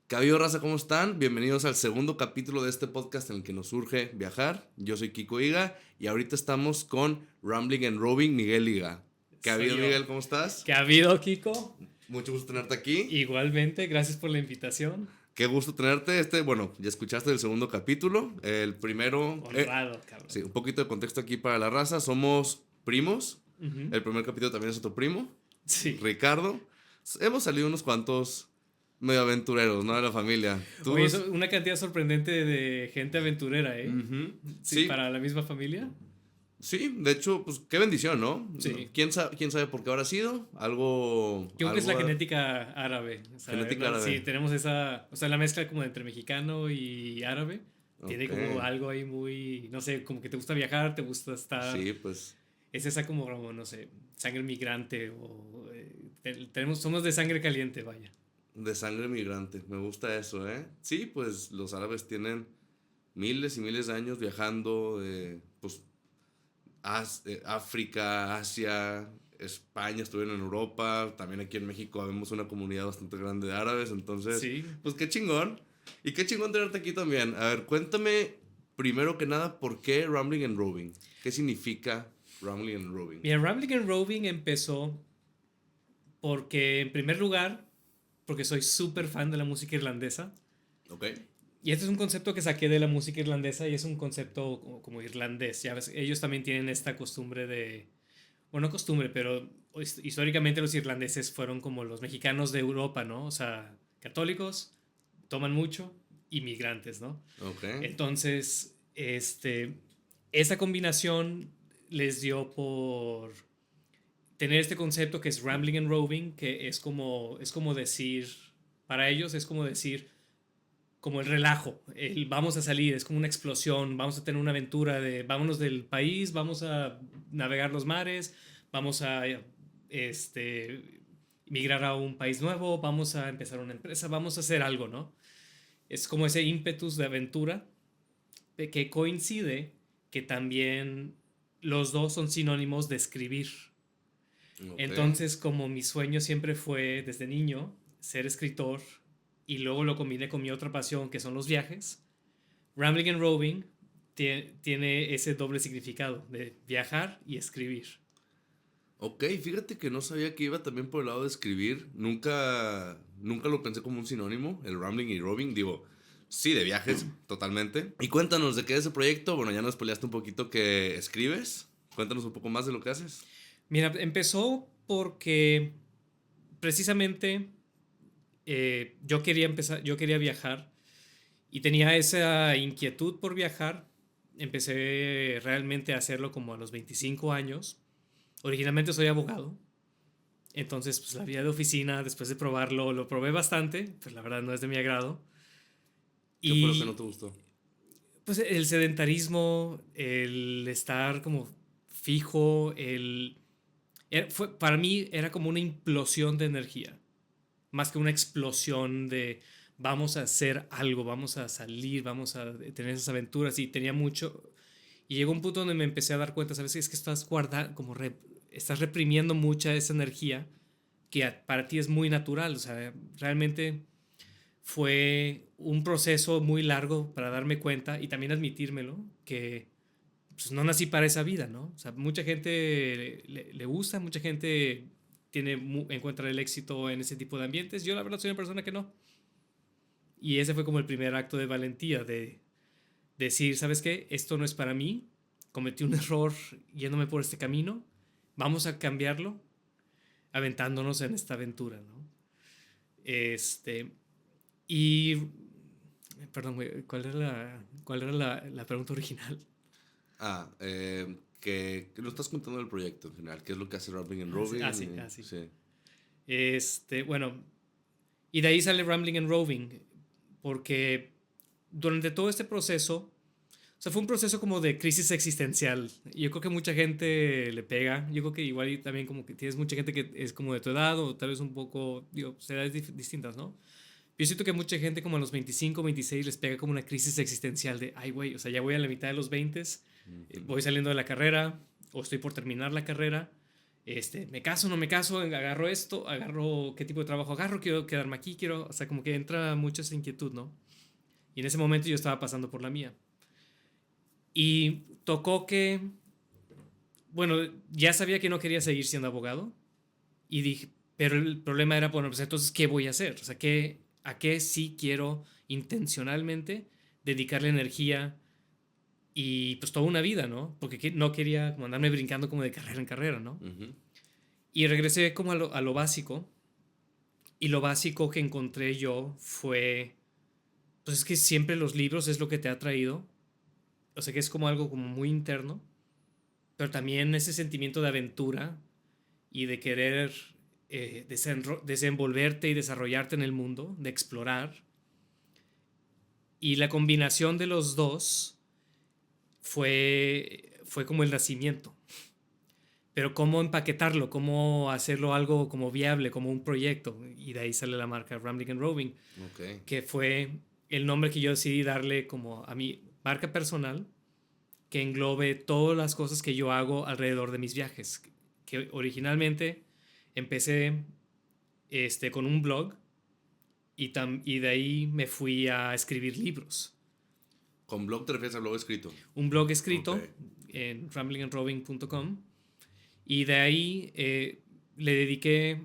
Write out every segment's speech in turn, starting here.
¿Qué ha habido, raza? ¿Cómo están? Bienvenidos al segundo capítulo de este podcast en el que nos surge viajar. Yo soy Kiko Higa y ahorita estamos con Rambling and Roving Miguel Higa. ¿Qué ha Soy habido, yo. Miguel? ¿Cómo estás? ¿Qué ha habido, Kiko? Mucho gusto tenerte aquí. Igualmente, gracias por la invitación. Qué gusto tenerte. Bueno, ya escuchaste el segundo capítulo. El primero, Honrado, cabrón. sí, un poquito de contexto aquí para la raza. Somos primos. Ujú. El primer capítulo también es otro primo, Sí. Ricardo. Hemos salido unos cuantos medio aventureros, ¿no? De la familia. Tú, Oye, eso, una cantidad sorprendente de gente aventurera, ¿eh? ujú. Sí, Sí, para la misma familia. sí, de hecho, pues qué bendición, ¿no? Sí. ¿Quién sabe por qué habrá sido? Algo, Yo creo que es la algo genética árabe. O sea, genética sí, árabe. tenemos esa, o sea, la mezcla como entre mexicano y árabe. Tiene Ok. como algo ahí muy, no sé, como que te gusta viajar, te gusta estar, Sí, pues es esa como, no sé, sangre migrante o somos de sangre caliente, vaya. de sangre migrante. Me gusta eso, ¿eh? Sí, pues los árabes tienen miles y miles de años viajando de, pues, África, Asia, España, estuvieron en Europa, también aquí en México vemos una comunidad bastante grande de árabes, entonces, Sí. pues qué chingón. Y qué chingón tenerte aquí también. A ver, cuéntame primero que nada por qué Rambling and Roving. ¿Qué significa Rambling and Roving? Mira, Rambling and Roving empezó porque, en primer lugar, porque soy súper fan de la música irlandesa. ¿Ok? Y este es un concepto que saqué de la música irlandesa y es un concepto como irlandés. Ya ves, ellos también tienen esta costumbre de, bueno, no costumbre, pero históricamente los irlandeses fueron como los mexicanos de Europa, ¿no? O sea, católicos, toman mucho, inmigrantes, ¿no? ¿Ok? Entonces, esa combinación les dio por tener este concepto que es rambling and roving, que es como decir, para ellos es como decir, como el relajo, el vamos a salir, es como una explosión, vamos a tener una aventura de vámonos del país, vamos a navegar los mares, vamos a migrar a un país nuevo, vamos a empezar una empresa, vamos a hacer algo, ¿no? Es como ese ímpetus de aventura que coincide que también los dos son sinónimos de escribir. ¿Ok? Entonces, como mi sueño siempre fue desde niño ser escritor y luego lo combiné con mi otra pasión que son los viajes, Rambling and Roving tiene ese doble significado de viajar y escribir. Ok, fíjate que no sabía que iba también por el lado de escribir. Nunca lo pensé como un sinónimo, el Rambling y Roving. Digo, sí, de viajes, totalmente. Y cuéntanos de qué es ese proyecto. Bueno, ya nos spoileaste un poquito que escribes. Cuéntanos un poco más de lo que haces. Mira, empezó porque precisamente yo quería empezar, yo quería viajar y tenía esa inquietud por viajar. Empecé realmente a hacerlo como a los 25 años. Originalmente soy abogado, entonces pues la vida de oficina, después de probarlo, lo probé bastante, pues la verdad no es de mi agrado. ¿Qué fue lo que no te Y gustó? pues el sedentarismo, el estar como fijo, para mí era como una implosión de energía, más que una explosión de vamos a hacer algo, vamos a salir, vamos a tener esas aventuras y tenía mucho. Y llegó un punto donde me empecé a dar cuenta, ¿sabes? Es que estás guardando, estás reprimiendo mucha esa energía que para ti es muy natural. O sea, realmente fue un proceso muy largo para darme cuenta y también admitírmelo, que pues, no nací para esa vida, ¿no? O sea, mucha gente le gusta, mucha gente encuentra el éxito en ese tipo de ambientes. Yo la verdad soy una persona que no. Y ese fue como el primer acto de valentía, de decir, ¿sabes qué? Esto no es para mí, cometí un error yéndome por este camino, vamos a cambiarlo, aventándonos en esta aventura, ¿no? Este, y, perdón, güey, ¿cuál era la pregunta original? Que no estás contando del proyecto en general. ¿Qué es lo que hace Rambling and Roving? Sí, sí. Sí. Bueno, y de ahí sale Rambling and Roving, porque durante todo este proceso, o sea, fue un proceso como de crisis existencial. Yo creo que mucha gente le pega. Yo creo que igual y también como que tienes mucha gente que es como de tu edad o tal vez un poco, digo, edades distintas, ¿no? Yo siento que mucha gente como a los 25, 26 les pega como una crisis existencial de, ay, güey, o sea, ya voy a la mitad de los 20, Ujú. voy saliendo de la carrera o estoy por terminar la carrera. me caso, no me caso, agarro esto, agarro qué tipo de trabajo agarro, quiero quedarme aquí, quiero, o sea, como que entra mucha esa inquietud, ¿no? Y en ese momento yo estaba pasando por la mía. Y tocó que, bueno, ya sabía que no quería seguir siendo abogado y dije, pero el problema era, bueno, pues entonces, ¿qué voy a hacer? O sea, ¿a qué sí quiero intencionalmente dedicarle energía y pues toda una vida, ¿no? Porque no quería como andarme brincando como de carrera en carrera, ¿no? Ujú. Y regresé como a lo básico. Y lo básico que encontré yo fue, pues es que siempre los libros es lo que te ha traído. O sea que es como algo como muy interno. Pero también ese sentimiento de aventura y de querer desenvolverte y desarrollarte en el mundo, de explorar. Y la combinación de los dos fue como el nacimiento. Pero cómo empaquetarlo, cómo hacerlo algo como viable, como un proyecto. Y de ahí sale la marca Rambling and Roving, Ok. que fue el nombre que yo decidí darle como a mi marca personal, que englobe todas las cosas que yo hago alrededor de mis viajes. Que originalmente empecé con un blog y de ahí me fui a escribir libros. ¿Con blog te refieres al blog escrito? Un blog Ok. escrito en ramblingandroving.com y de ahí le dediqué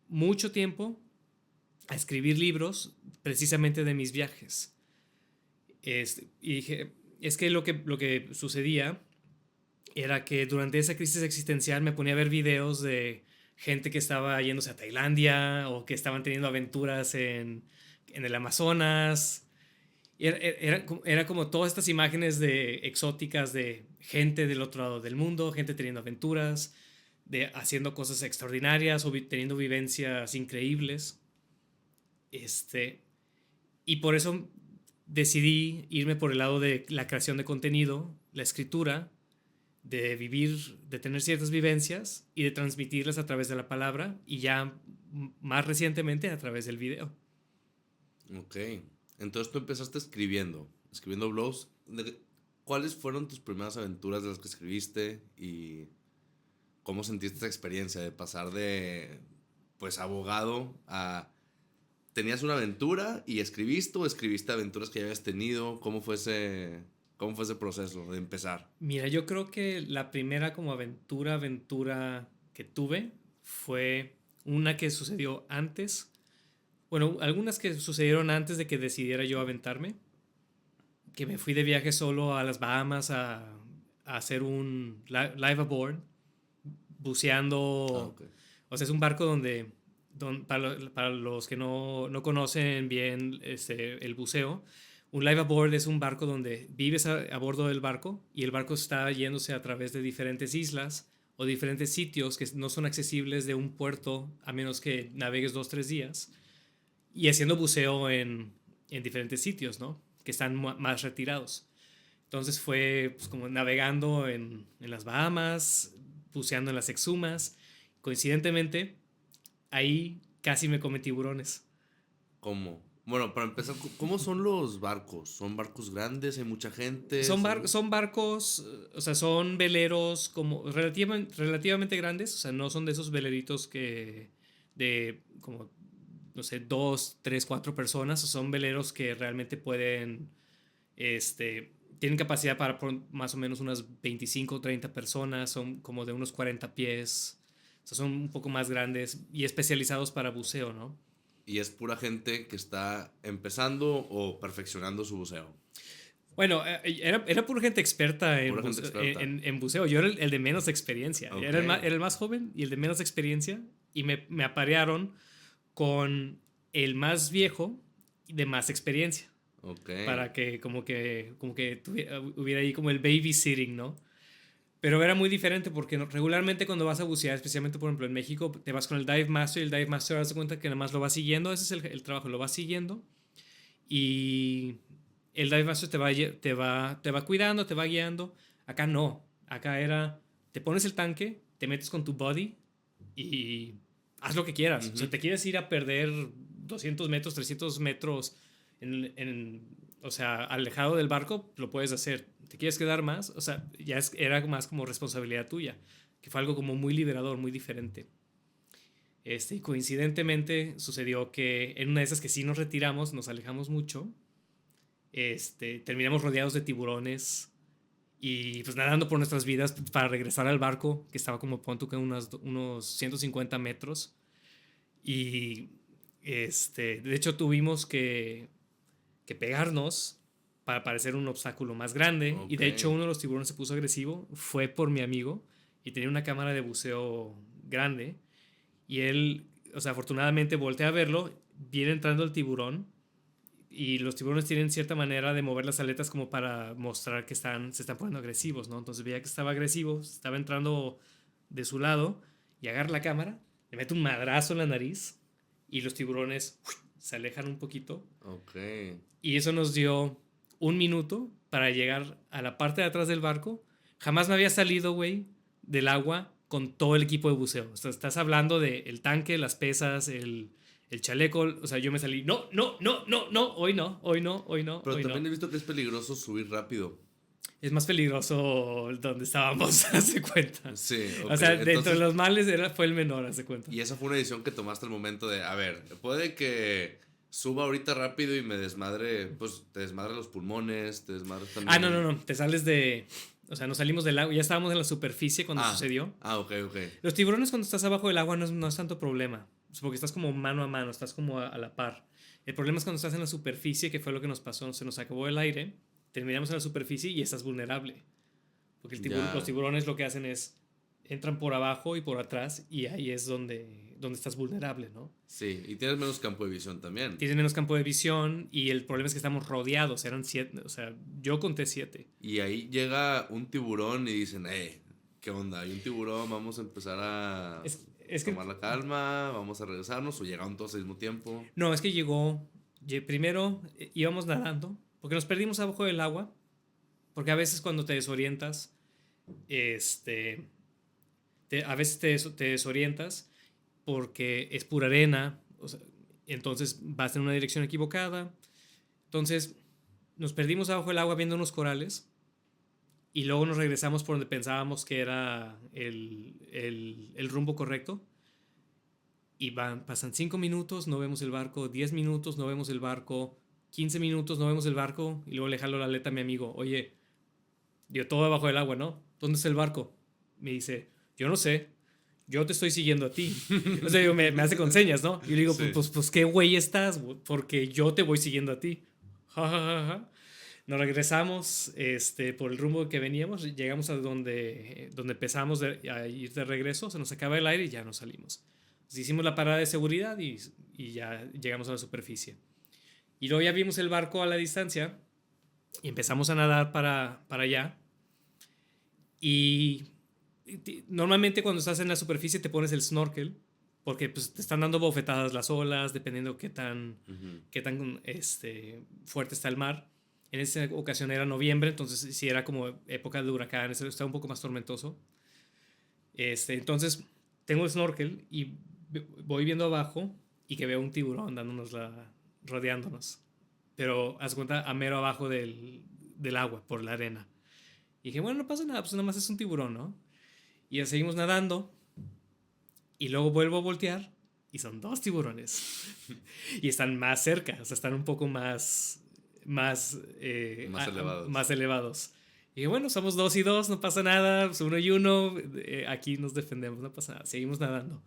mucho tiempo a escribir libros precisamente de mis viajes. Y dije, es que lo que sucedía era que durante esa crisis existencial me ponía a ver videos de gente que estaba yéndose a Tailandia o que estaban teniendo aventuras en el Amazonas. Era como todas estas imágenes de exóticas de gente del otro lado del mundo, gente teniendo aventuras, de haciendo cosas extraordinarias o teniendo vivencias increíbles. Este, y por eso decidí irme por el lado de la creación de contenido, la escritura, de vivir, de tener ciertas vivencias y de transmitirlas a través de la palabra y ya más recientemente a través del video. Ok. Entonces tú empezaste escribiendo blogs. ¿Cuáles fueron tus primeras aventuras de las que escribiste y cómo sentiste esa experiencia de pasar de, pues, abogado a... ¿Tenías una aventura y escribiste o escribiste aventuras que ya habías tenido? Cómo fue ese proceso de empezar? Mira, yo creo que la primera como aventura que tuve fue una que sucedió antes. Bueno, algunas que sucedieron antes de que decidiera yo aventarme. Que me fui de viaje solo a las Bahamas a hacer un live aboard, Ah, buceando. ok. O sea, es un barco para los que no conocen bien el buceo, un live aboard es un barco donde vives a bordo del barco y el barco está yéndose a través de diferentes islas o diferentes sitios que no son accesibles de un puerto a menos que navegues 2, 3 días y haciendo buceo en diferentes sitios, ¿no? Que están más retirados. Entonces fue pues, como navegando en las Bahamas, buceando en las Exumas. Coincidentemente, ahí casi me comí tiburones. ¿Cómo? Bueno, para empezar, ¿cómo son los barcos? ¿Son barcos grandes? ¿Hay mucha gente? Son barcos, o sea, son veleros como relativamente grandes, o sea, no son de esos veleritos de como, no sé, 2, 3, 4 personas, son veleros que realmente pueden, tienen capacidad para más o menos unas 25 o 30 personas, son como de unos 40 pies, o sea, son un poco más grandes y especializados para buceo, ¿no? Y es pura gente que está empezando o perfeccionando su buceo. Bueno, era pura gente experta Pura gente experta. en buceo. Yo era el de menos experiencia. Ok, Era el más joven y el de menos experiencia. Y me aparearon con el más viejo y de más experiencia. ok. Para que hubiera ahí como el babysitting, ¿no? Pero era muy diferente porque regularmente cuando vas a bucear, especialmente por ejemplo en México, te vas con el dive master y el dive master das cuenta que nada más lo va siguiendo. Ese es el trabajo, lo va siguiendo y el dive master te va cuidando, te va guiando. Acá no. Acá era, te pones el tanque, te metes con tu body y haz lo que quieras. O sea, Ujú. te quieres ir a perder 200 metros, 300 metros, o sea, alejado del barco, lo puedes hacer. ¿Te quieres quedar más? O sea, era más como responsabilidad tuya. que fue algo como muy liberador, muy diferente. Y coincidentemente sucedió que en una de esas que sí nos retiramos, nos alejamos mucho, terminamos rodeados de tiburones y pues nadando por nuestras vidas para regresar al barco, que estaba como punto que unos 150 metros. Y de hecho tuvimos que pegarnos para parecer un obstáculo más grande. Ok. Y de hecho uno de los tiburones se puso agresivo, fue por mi amigo y tenía una cámara de buceo grande. Y él, o sea, afortunadamente volteé a verlo, viene entrando el tiburón y los tiburones tienen cierta manera de mover las aletas como para mostrar que se están poniendo agresivos, ¿no? Entonces veía que estaba agresivo, estaba entrando de su lado y agarra la cámara, le mete un madrazo en la nariz y los tiburones se alejan un poquito. Ok. Y eso nos dio un minuto para llegar a la parte de atrás del barco. Jamás me había salido, güey, del agua con todo el equipo de buceo. O sea, estás hablando del tanque, las pesas, el chaleco. O sea, yo me salí, no, no, no, no, no, hoy no, hoy no, hoy no, Pero hoy también no. he visto que es peligroso subir rápido. Es más peligroso donde estábamos, hace cuenta. Sí, ok. O sea, dentro Entonces, de los males fue el menor, hace cuenta. y esa fue una decisión que tomaste al momento de, a ver, puede que suba ahorita rápido y me desmadre, pues te desmadre los pulmones, te desmadre también. Ah, no, no, no. Te sales de. O sea, nos salimos del agua. Ya estábamos en la superficie cuando sucedió. Ok, ok. Los tiburones cuando estás abajo del agua no es tanto problema. Es porque estás como mano a mano, estás como a la par. El problema es cuando estás en la superficie, que fue lo que nos pasó. Se nos acabó el aire, terminamos en la superficie y estás vulnerable. Porque los tiburones lo que hacen es entran por abajo y por atrás y ahí es donde estás vulnerable, ¿no? Sí, y tienes menos campo de visión también. Tienes menos campo de visión y el problema es que estamos rodeados. Eran 7, o sea, yo conté 7. Y ahí llega un tiburón y dicen, ¿qué onda? Hay un tiburón, vamos a empezar a tomar la calma, vamos a regresarnos, o llegaron todos al mismo tiempo. No, es que primero íbamos nadando, porque nos perdimos abajo del agua, porque a veces cuando te desorientas, a veces te desorientas porque es pura arena, o sea, entonces vas en una dirección equivocada. Entonces nos perdimos abajo del agua viendo unos corales y luego nos regresamos por donde pensábamos que era el rumbo correcto. Y pasan 5 minutos, no vemos el barco, 10 minutos, no vemos el barco, 15 minutos, no vemos el barco, y luego le jalo la aleta a mi amigo, oye, yo todo debajo del agua, ¿no? ¿Dónde está el barco? Me dice, yo no sé, yo te estoy siguiendo a ti. O sea, me hace con señas, ¿no? Y le digo, Sí. pues ¿qué güey estás? Porque yo te voy siguiendo a ti. Ja, ja, ja, ja. Nos regresamos por el rumbo que veníamos, llegamos a donde empezamos a ir de regreso, se nos acaba el aire y ya nos salimos. Entonces hicimos la parada de seguridad y ya llegamos a la superficie. Y luego ya vimos el barco a la distancia y empezamos a nadar para allá. Y normalmente cuando estás en la superficie te pones el snorkel porque pues, te están dando bofetadas las olas dependiendo qué tan fuerte está el mar. En esa ocasión era noviembre, entonces sí era como época de huracanes, estaba un poco más tormentoso. Entonces tengo el snorkel y voy viendo abajo y que veo un tiburón rodeándonos. Pero haz cuenta a mero abajo del agua, por la arena. Y dije, bueno, no pasa nada, pues nada más es un tiburón, ¿no? Y ya seguimos nadando. Y luego vuelvo a voltear y son 2 tiburones. Y están más cerca, o sea, están un poco más elevados. Más elevados. Y dije, bueno, somos 2 y 2, no pasa nada, pues 1 y 1, aquí nos defendemos, no pasa nada, seguimos nadando.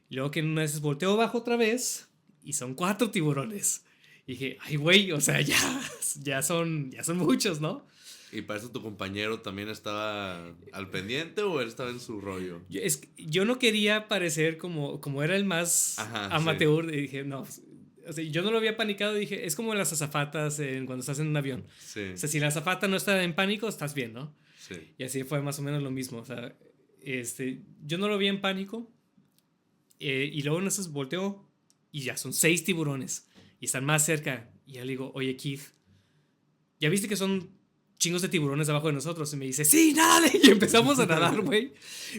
Y luego que en una vez volteo abajo otra vez y son 4 tiburones. Y dije, ay, güey, o sea, ya son muchos, ¿no? ¿Y para eso tu compañero también estaba al pendiente o él estaba en su rollo? Yo no quería parecer como era el más amateur. Sí. Y dije, no, o sea, yo no lo había panicado. Dije, es como las azafatas cuando estás en un avión. Sí. O sea, si la azafata no está en pánico, estás bien, ¿no? Sí. Y así fue más o menos lo mismo. O sea, yo no lo vi en pánico. Y luego en esos volteó y ya son 6 tiburones. Y están más cerca. Y ya le digo, oye, Keith, ¿ya viste que son chingos de tiburones abajo de nosotros? Y me dice, sí, nádale. Y empezamos a nadar, güey.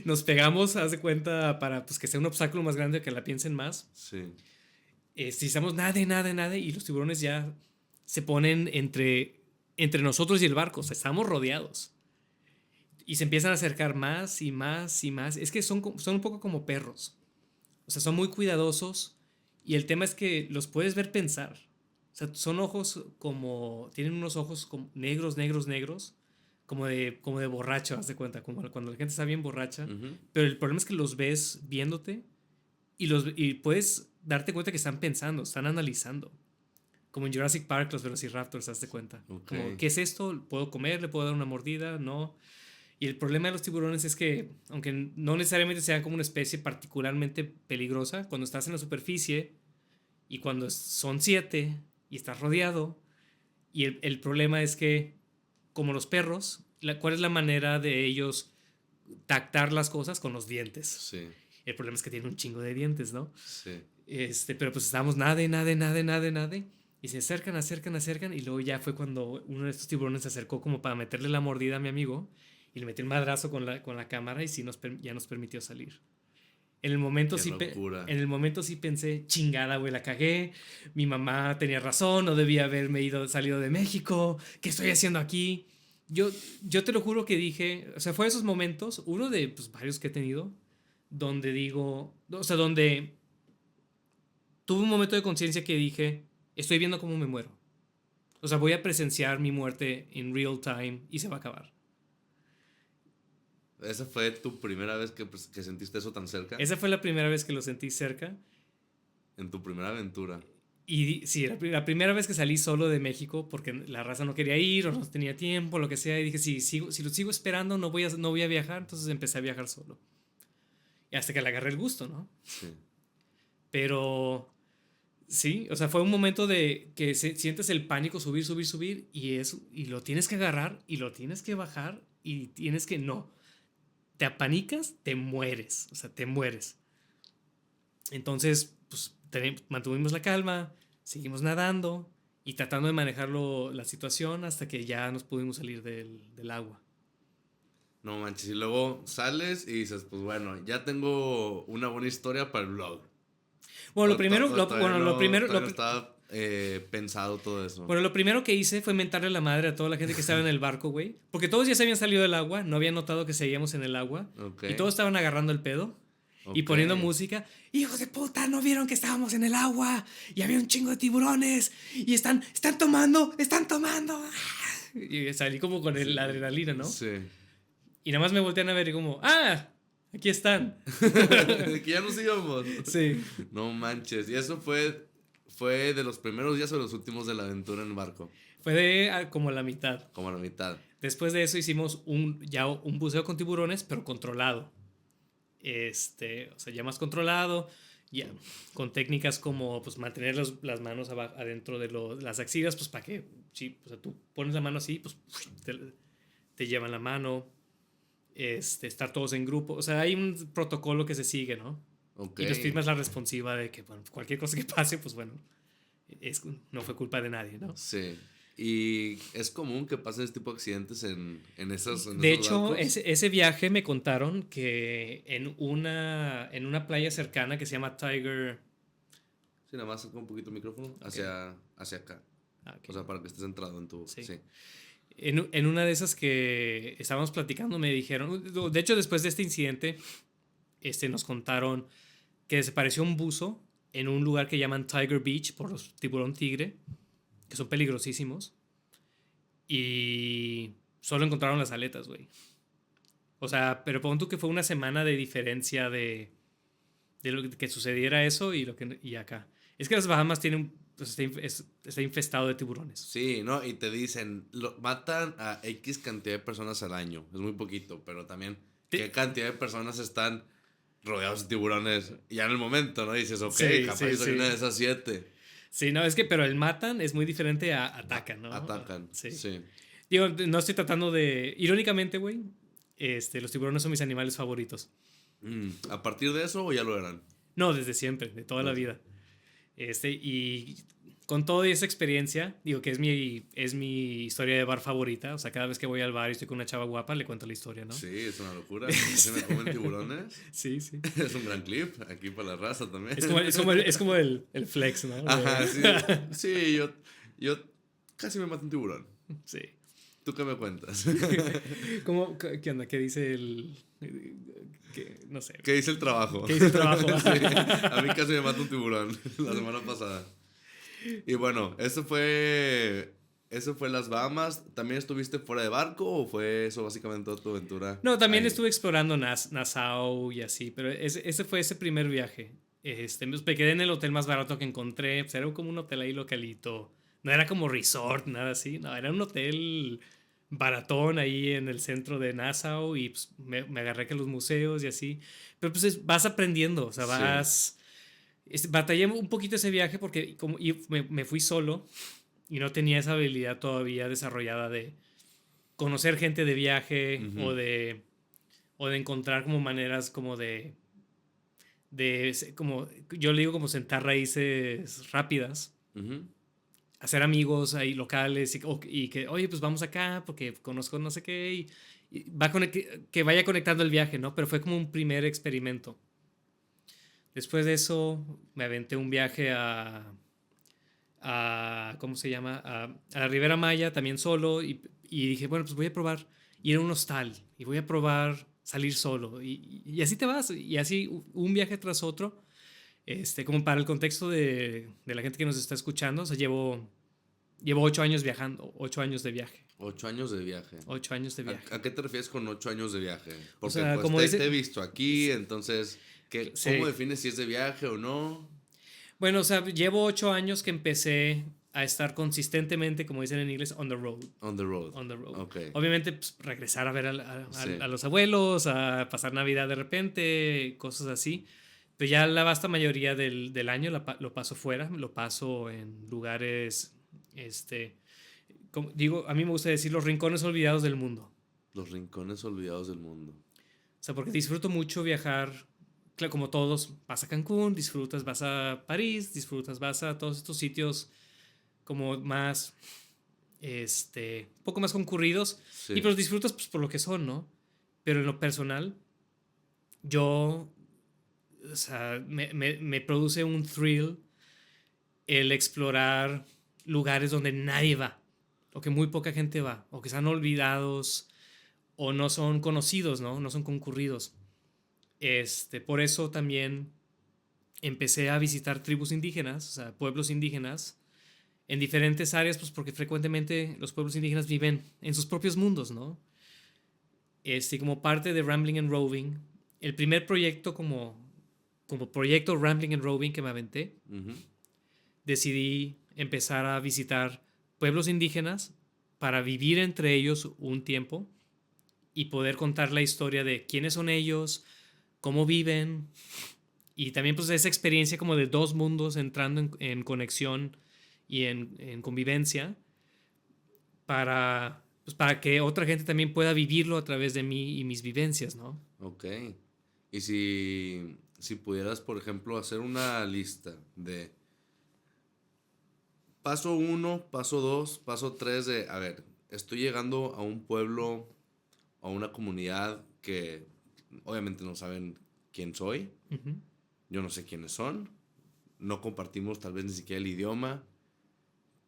Nos pegamos, haz de cuenta, para pues, que sea un obstáculo más grande, que la piensen más. Sí. Estamos nada. Y los tiburones ya se ponen entre nosotros y el barco. O sea, estamos rodeados. Y se empiezan a acercar más y más y más. Es que son un poco como perros. O sea, son muy cuidadosos. Y el tema es que los puedes ver pensar. O sea, son ojos como... Tienen unos ojos como negros, negros, negros. Como de borracho, haz de cuenta. Como cuando la gente está bien borracha. Ujú. Pero el problema es que los ves viéndote. Y puedes darte cuenta que están pensando, están analizando. Como en Jurassic Park, los Velociraptors, haz de cuenta. Ok. Como, ¿qué es esto? ¿Puedo comer? ¿Le puedo dar una mordida? No. Y el problema de los tiburones es que, aunque no necesariamente sean como una especie particularmente peligrosa, cuando estás en la superficie y cuando son 7 y estás rodeado, y el problema es que, como los perros, ¿cuál es la manera de ellos tactar las cosas? Con los dientes. Sí, El problema es que tienen un chingo de dientes, ¿no? sí. Pero pues estábamos nade. Y se acercan, acercan, acercan. Y luego ya fue cuando uno de estos tiburones se acercó como para meterle la mordida a mi amigo. Y le metió un madrazo con la cámara y sí ya nos permitió salir. En el momento, Qué locura. en el momento sí pensé, chingada, güey, la cagué. Mi mamá tenía razón, no debía haberme salido de México. ¿Qué estoy haciendo aquí? Yo te lo juro que dije, o sea, fue esos momentos, uno de pues, varios que he tenido, donde digo, o sea, donde tuve un momento de conciencia que dije, estoy viendo cómo me muero. O sea, voy a presenciar mi muerte en real time y se va a acabar. ¿Esa fue tu primera vez que sentiste eso tan cerca? Esa fue la primera vez que lo sentí cerca. En tu primera aventura. Y sí, la primera vez que salí solo de México, porque la raza no quería ir o no tenía tiempo, lo que sea, y dije, si lo sigo esperando, no voy a viajar, entonces empecé a viajar solo. Y hasta que le agarré el gusto, ¿no? Sí. Pero sí, o sea, fue un momento de que sientes el pánico subir, y lo tienes que agarrar, y lo tienes que bajar, y tienes que no. Te apanicas, te mueres, o sea, te mueres. Entonces, pues mantuvimos la calma, seguimos nadando y tratando de manejar la situación hasta que ya nos pudimos salir del agua. No manches, y luego sales y dices, pues bueno, ya tengo una buena historia para el blog. Bueno, Todavía no estaba pensado todo eso. lo primero que hice fue mentarle a la madre a toda la gente que estaba en el barco, güey. Porque todos ya se habían salido del agua, no habían notado que seguíamos en el agua. Ok. Y todos estaban agarrando el pedo y Ok. poniendo música. Hijos de puta, ¿no vieron que estábamos en el agua? Y había un chingo de tiburones. Y están tomando. Y salí como con la adrenalina, ¿no? Sí. Y nada más me voltean a ver y como, aquí están. De que ya nos íbamos. Sí. No manches. Y eso fue de los primeros días o de los últimos de la aventura en el barco. Fue de como la mitad. Como a la mitad. Después de eso hicimos un buceo con tiburones, pero controlado. O sea, ya más controlado, ya con técnicas como pues mantener las manos adentro de las axilas, pues para que, sí, o sea, tú pones la mano así, pues te llevan la mano, estar todos en grupo, o sea, hay un protocolo que se sigue, ¿no? Ok. Y nos firmas la responsiva de que, bueno, cualquier cosa que pase, pues bueno, no fue culpa de nadie, ¿no? Sí. Y es común que pasen este tipo de accidentes en esos De hecho, barcos. ese viaje me contaron que en una playa cercana que se llama Tiger. Sí, nada más acerca un poquito el micrófono hacia acá. Ok. O sea, para que estés centrado en tu... Sí. Sí. En una de esas que estábamos platicando me dijeron, de hecho después de este incidente, nos contaron que desapareció un buzo en un lugar que llaman Tiger Beach por los tiburón tigre, que son peligrosísimos, y solo encontraron las aletas, güey. O sea, pero pon tú que fue una semana de diferencia de lo que sucediera eso y acá. Es que las Bahamas tienen, pues, está infestado de tiburones. Sí, ¿no? Y te dicen, matan a X cantidad de personas al año. Es muy poquito, pero también qué cantidad de personas están rodeados de tiburones ya en el momento, ¿no? Y dices, ok, Sí, capaz sí, soy sí. una de esas 7. Sí, no, pero el matan es muy diferente a atacan, ¿no? Atacan, sí. Digo, no estoy tratando de... Irónicamente, güey, los tiburones son mis animales favoritos. ¿A partir de eso o ya lo eran? No, desde siempre, de toda la vida. Y con toda esa experiencia, digo que es mi historia de bar favorita. O sea, cada vez que voy al bar y estoy con una chava guapa, le cuento la historia, ¿no? Sí, es una locura. ¿Se me comen tiburones? Sí. Es un gran clip, aquí para la raza también. Es como el flex, ¿no? Ajá, sí. Sí, yo casi me mato un tiburón. Sí. ¿Tú qué me cuentas? ¿Qué onda? ¿Qué dice no sé. ¿Qué dice el trabajo? ¿Qué dice el trabajo? Sí, a mí casi me mata un tiburón la semana pasada. Y bueno, eso fue las Bahamas. ¿También estuviste fuera de barco o fue eso básicamente toda tu aventura? No, también Ahí. estuve explorando Nassau y así, pero ese fue ese primer viaje. Pues me quedé en el hotel más barato que encontré, pues era como un hotel ahí localito. No era como resort, nada así, no, era un hotel baratón ahí en el centro de Nassau y pues me agarré que los museos y así. Pero pues vas aprendiendo, o sea, Sí. batallé un poquito ese viaje porque me fui solo y no tenía esa habilidad todavía desarrollada de conocer gente de viaje Ujú, o de encontrar como maneras como como yo le digo como sentar raíces rápidas, ujú. hacer amigos ahí locales y que, oye, pues vamos acá porque conozco no sé qué y que vaya conectando el viaje, ¿no? Pero fue como un primer experimento. Después de eso me aventé un viaje ¿cómo se llama? A la Ribera Maya también solo y dije, bueno, pues voy a probar ir a un hostal y voy a probar salir solo y así te vas y así un viaje tras otro, como para el contexto de la gente que nos está escuchando, o sea, llevo 8 años viajando, 8 años de viaje, 8 años de viaje. 8 años de viaje. ¿A qué te refieres con 8 años de viaje? O Porque sea, pues como te he dice, visto aquí, entonces, ¿cómo sí. defines si es de viaje o no? Bueno, o sea, llevo 8 años que empecé a estar consistentemente, como dicen en inglés, on the road. On the road. On the road. Ok. Obviamente, pues, regresar a ver Sí. a los abuelos, a pasar Navidad de repente, cosas así. Pero ya la vasta mayoría del año lo paso fuera, lo paso en lugares, como digo, a mí me gusta decir los rincones olvidados del mundo. Los rincones olvidados del mundo. O sea, porque disfruto mucho viajar, claro, como todos, vas a Cancún, disfrutas, vas a París, disfrutas, vas a todos estos sitios como más, un poco más concurridos y Sí. pues los disfrutas pues, por lo que son, ¿no? Pero en lo personal, yo, o sea, me produce un thrill el explorar lugares donde nadie va, o que muy poca gente va, o que están olvidados, o no son conocidos, ¿no? No son concurridos. Por eso también empecé a visitar tribus indígenas, o sea, pueblos indígenas, en diferentes áreas, pues porque frecuentemente los pueblos indígenas viven en sus propios mundos, ¿no? Como parte de Rambling and Roving, el primer proyecto como proyecto Rambling and Roving que me aventé, Ujú. decidí empezar a visitar pueblos indígenas para vivir entre ellos un tiempo y poder contar la historia de quiénes son ellos, cómo viven y también pues esa experiencia como de dos mundos entrando en conexión y en convivencia para que otra gente también pueda vivirlo a través de mí y mis vivencias, ¿no? Ok. Y si pudieras, por ejemplo, hacer una lista de paso uno, paso dos, paso tres de, a ver, estoy llegando a un pueblo, a una comunidad que obviamente no saben quién soy, Ujú. yo no sé quiénes son, no compartimos tal vez ni siquiera el idioma.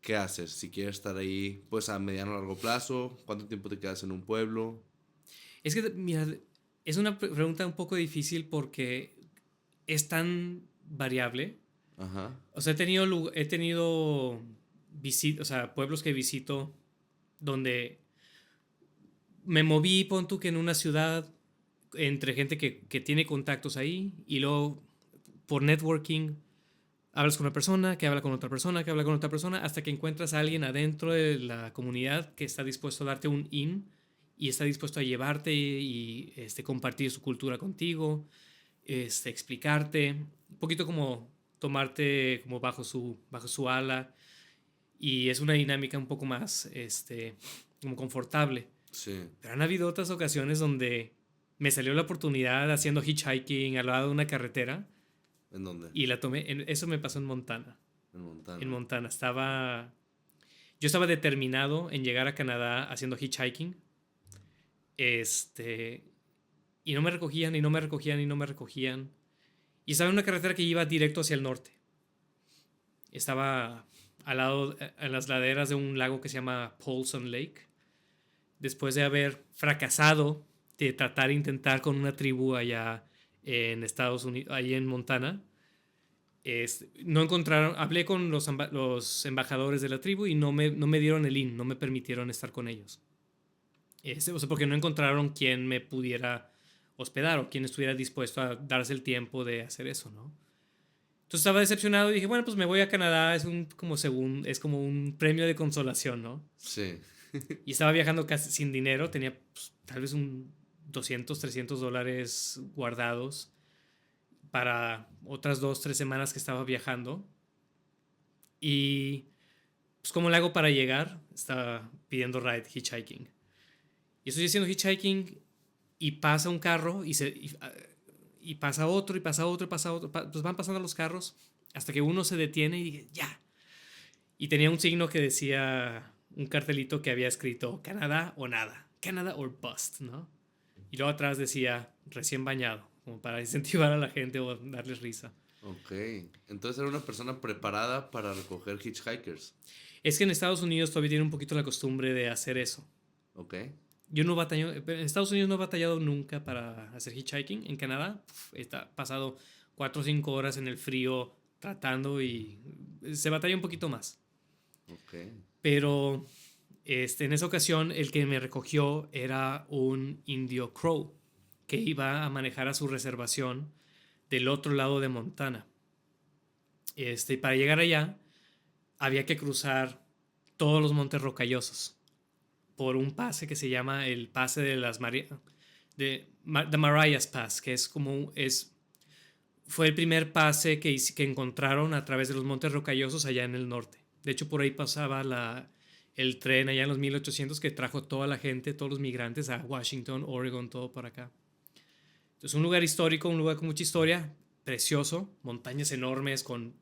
¿Qué haces? Si quieres estar ahí, pues a mediano o largo plazo, ¿cuánto tiempo te quedas en un pueblo? Es que, mira, es una pregunta un poco difícil porque es tan variable. Ajá. O sea, he tenido o sea, pueblos que visito donde me moví, pon tú que en una ciudad, entre gente que tiene contactos ahí, y luego por networking hablas con una persona, que habla con otra persona, que habla con otra persona, hasta que encuentras a alguien adentro de la comunidad que está dispuesto a darte un in y está dispuesto a llevarte compartir su cultura contigo, explicarte, un poquito como tomarte como bajo su ala y es una dinámica un poco más como confortable. Sí. Pero han habido otras ocasiones donde me salió la oportunidad haciendo hitchhiking al lado de una carretera ¿En dónde? y la tomé. Eso me pasó en Montana. En En Montana. Montana yo estaba determinado en llegar a Canadá haciendo hitchhiking. Este, y no me recogían, y no me recogían, y no me recogían. Y estaba en una carretera que iba directo hacia el norte. Estaba al lado, en las laderas de un lago que se llama Paulson Lake. después de haber fracasado de tratar de intentar con una tribu allá en Estados Unidos, ahí en Montana, no encontraron, hablé con los embajadores de la tribu y no me dieron el no me permitieron estar con ellos. O sea, porque no encontraron quien me pudiera hospedar o quien estuviera dispuesto a darse el tiempo de hacer eso, ¿no? Entonces estaba decepcionado y dije, bueno, pues me voy a Canadá, es como un premio de consolación, ¿no? Sí. Y estaba viajando casi sin dinero, tenía pues, tal vez un $200, $300 guardados para otras 2, 3 semanas que estaba viajando. Y pues, ¿cómo le hago para llegar? Estaba pidiendo ride, hitchhiking. Y estoy haciendo hitchhiking y pasa un carro y pasa otro y pasa otro y pasa otro. Pues van pasando los carros hasta que uno se detiene y dije, ya. Y tenía un signo que decía, un cartelito que había escrito, Canadá o nada, Canada or bust, ¿no? Y luego atrás decía, recién bañado, como para incentivar a la gente o darles risa. Ok. Entonces era una persona preparada para recoger hitchhikers. Es que en Estados Unidos todavía tienen un poquito la costumbre de hacer eso. Ok. Yo no batallo, en Estados Unidos no he batallado nunca para hacer hitchhiking. En Canadá está pasado 4 o 5 horas en el frío tratando y se batalla un poquito más. Ok. Pero en esa ocasión el que me recogió era un indio Crow que iba a manejar a su reservación del otro lado de Montana. Para llegar allá había que cruzar todos los montes rocallosos por un pase que se llama el pase de las The Marias Pass, que fue el primer pase que encontraron a través de los montes rocallosos allá en el norte. De hecho, por ahí pasaba el tren allá en los 1800 que trajo toda la gente, todos los migrantes a Washington, Oregon, todo por acá. Entonces, un lugar histórico, un lugar con mucha historia, precioso, montañas enormes con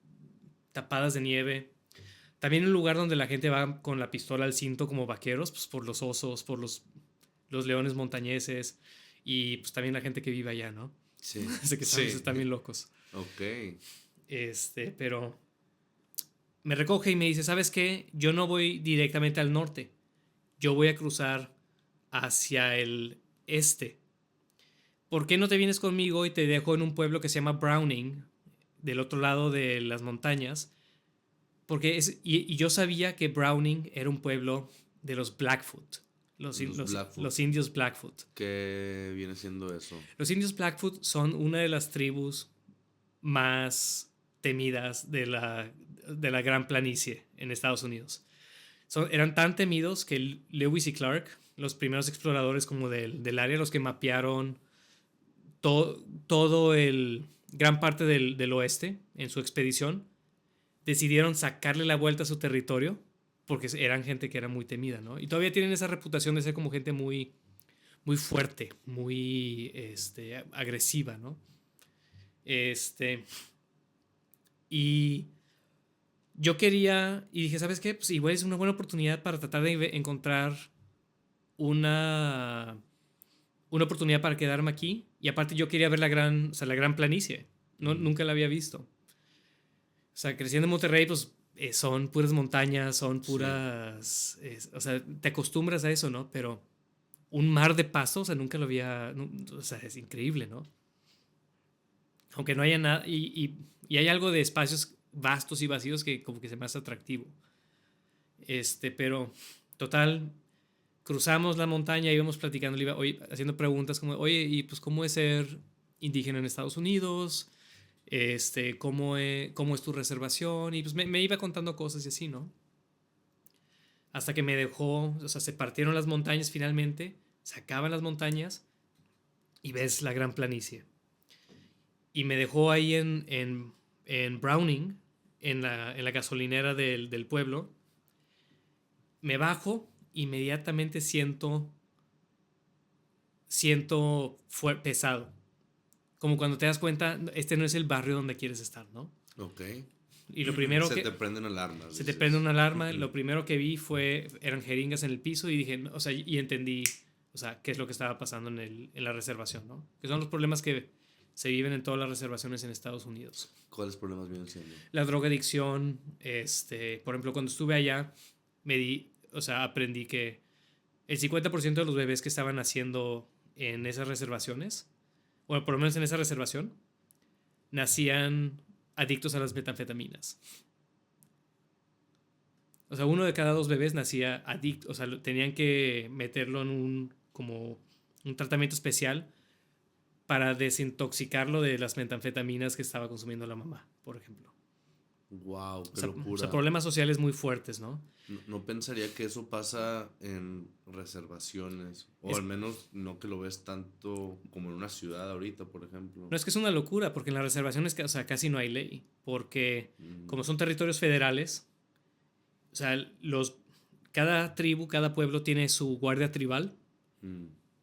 tapadas de nieve. También un lugar donde la gente va con la pistola al cinto como vaqueros, pues por los osos, por los leones montañeses y pues también la gente que vive allá, ¿no? Sí. Sé que están bien locos. Ok. Pero me recoge y me dice, ¿sabes qué? Yo no voy directamente al norte. Yo voy a cruzar hacia el este. ¿Por qué no te vienes conmigo y te dejo en un pueblo que se llama Browning, del otro lado de las montañas? Porque y yo sabía que Browning era un pueblo de los Blackfoot, los indios Blackfoot. ¿Qué viene siendo eso? Los indios Blackfoot son una de las tribus más temidas de la Gran Planicie en Estados Unidos. Eran tan temidos que Lewis y Clark, los primeros exploradores como del área, los que mapearon todo gran parte del oeste en su expedición, decidieron sacarle la vuelta a su territorio porque eran gente que era muy temida, ¿no? Y todavía tienen esa reputación de ser como gente muy, muy fuerte, muy agresiva, ¿no? Y yo quería, y dije, ¿sabes qué? Pues igual es una buena oportunidad para tratar de encontrar una oportunidad para quedarme aquí. Y aparte yo quería ver la gran planicie. Nunca la había visto. O sea, creciendo en Monterrey, pues son puras montañas, son puras... Sí. O sea, te acostumbras a eso, ¿no? Pero un mar de pasto, o sea, nunca lo había... o sea, es increíble, ¿no? Aunque no haya nada... Y hay algo de espacios vastos y vacíos que como que se me hace atractivo. Pero, total, cruzamos la montaña, íbamos platicando, haciendo preguntas como, oye, ¿y pues cómo es ser indígena en Estados Unidos? ¿Cómo es tu reservación? Y pues me iba contando cosas y así, ¿no? Hasta que me dejó, o sea, se partieron las montañas finalmente, se acaban las montañas y ves la gran planicie. Y me dejó ahí en Browning, en la gasolinera del pueblo. Me bajo, inmediatamente siento pesado. Como cuando te das cuenta, este no es el barrio donde quieres estar, ¿no? Ok. Y lo primero se te prende una alarma. Se te prende una alarma. Lo primero que vi eran jeringas en el piso y dije, o sea, y entendí, o sea, qué es lo que estaba pasando en la reservación, ¿no? Que son los problemas que se viven en todas las reservaciones en Estados Unidos. ¿Cuáles problemas vienen siendo? La drogadicción, por ejemplo, cuando estuve allá, o sea, aprendí que el 50% de los bebés que estaban naciendo en esas reservaciones, o por lo menos en esa reservación, nacían adictos a las metanfetaminas. O sea, 1 de cada 2 bebés nacía adicto. O sea, tenían que meterlo en como un tratamiento especial para desintoxicarlo de las metanfetaminas que estaba consumiendo la mamá, por ejemplo. Wow, qué O locura. sea, problemas sociales muy fuertes, ¿no? No pensaría que eso pasa en reservaciones, o al menos no que lo ves tanto como en una ciudad ahorita, por ejemplo. No, es que es una locura, porque en las reservaciones, o sea, casi no hay ley, porque como son territorios federales, o sea, cada tribu, cada pueblo tiene su guardia tribal,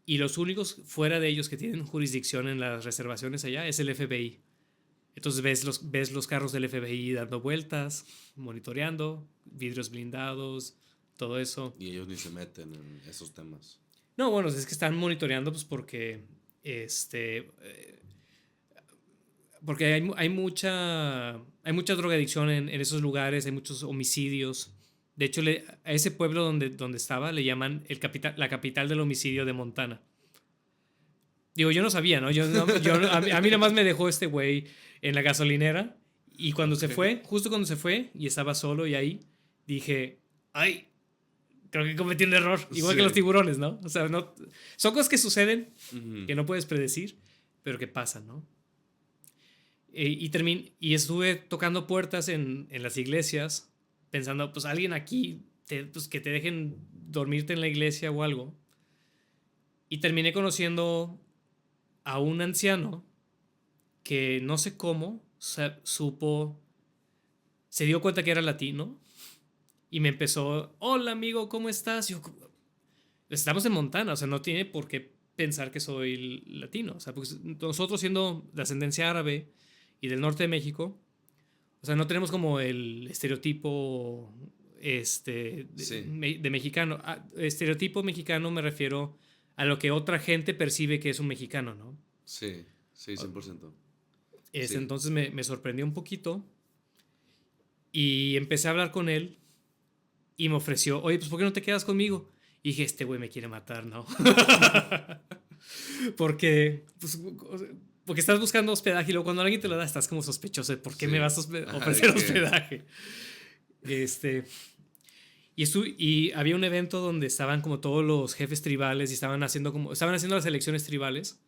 y los únicos fuera de ellos que tienen jurisdicción en las reservaciones allá es el FBI. Entonces ves los carros del FBI dando vueltas, monitoreando, vidrios blindados, todo eso. Y ellos ni se meten en esos temas. No, bueno, es que están monitoreando pues porque porque hay mucha drogadicción en esos lugares, hay muchos homicidios. De hecho, a ese pueblo donde estaba le llaman la capital del homicidio de Montana. Digo, yo no sabía, ¿no? A mí nada más me dejó este güey en la gasolinera, y cuando se fue, justo cuando se fue y estaba solo y ahí, dije, ay, creo que cometí un error, igual que los tiburones, ¿no? O sea, no, son cosas que suceden, que no puedes predecir, pero que pasan, ¿no? Y estuve tocando puertas en las iglesias, pensando, pues alguien aquí, pues, que te dejen dormirte en la iglesia o algo. Y terminé conociendo a un anciano que no sé cómo se dio cuenta que era latino y me empezó, hola amigo, ¿cómo estás? Yo, estamos en Montana, o sea, no tiene por qué pensar que soy latino, o sea, pues nosotros siendo de ascendencia árabe y del norte de México, o sea, no tenemos como el estereotipo de mexicano. Estereotipo mexicano me refiero a lo que otra gente percibe que es un mexicano, ¿no? Sí, 100%. Sí. Entonces me sorprendió un poquito y empecé a hablar con él y me ofreció, oye, pues ¿por qué no te quedas conmigo? Y dije, este güey me quiere matar, ¿no? porque estás buscando hospedaje y luego cuando alguien te lo da estás como sospechoso de por qué me vas a ofrecer hospedaje. Y había un evento donde estaban como todos los jefes tribales y estaban haciendo las elecciones tribales,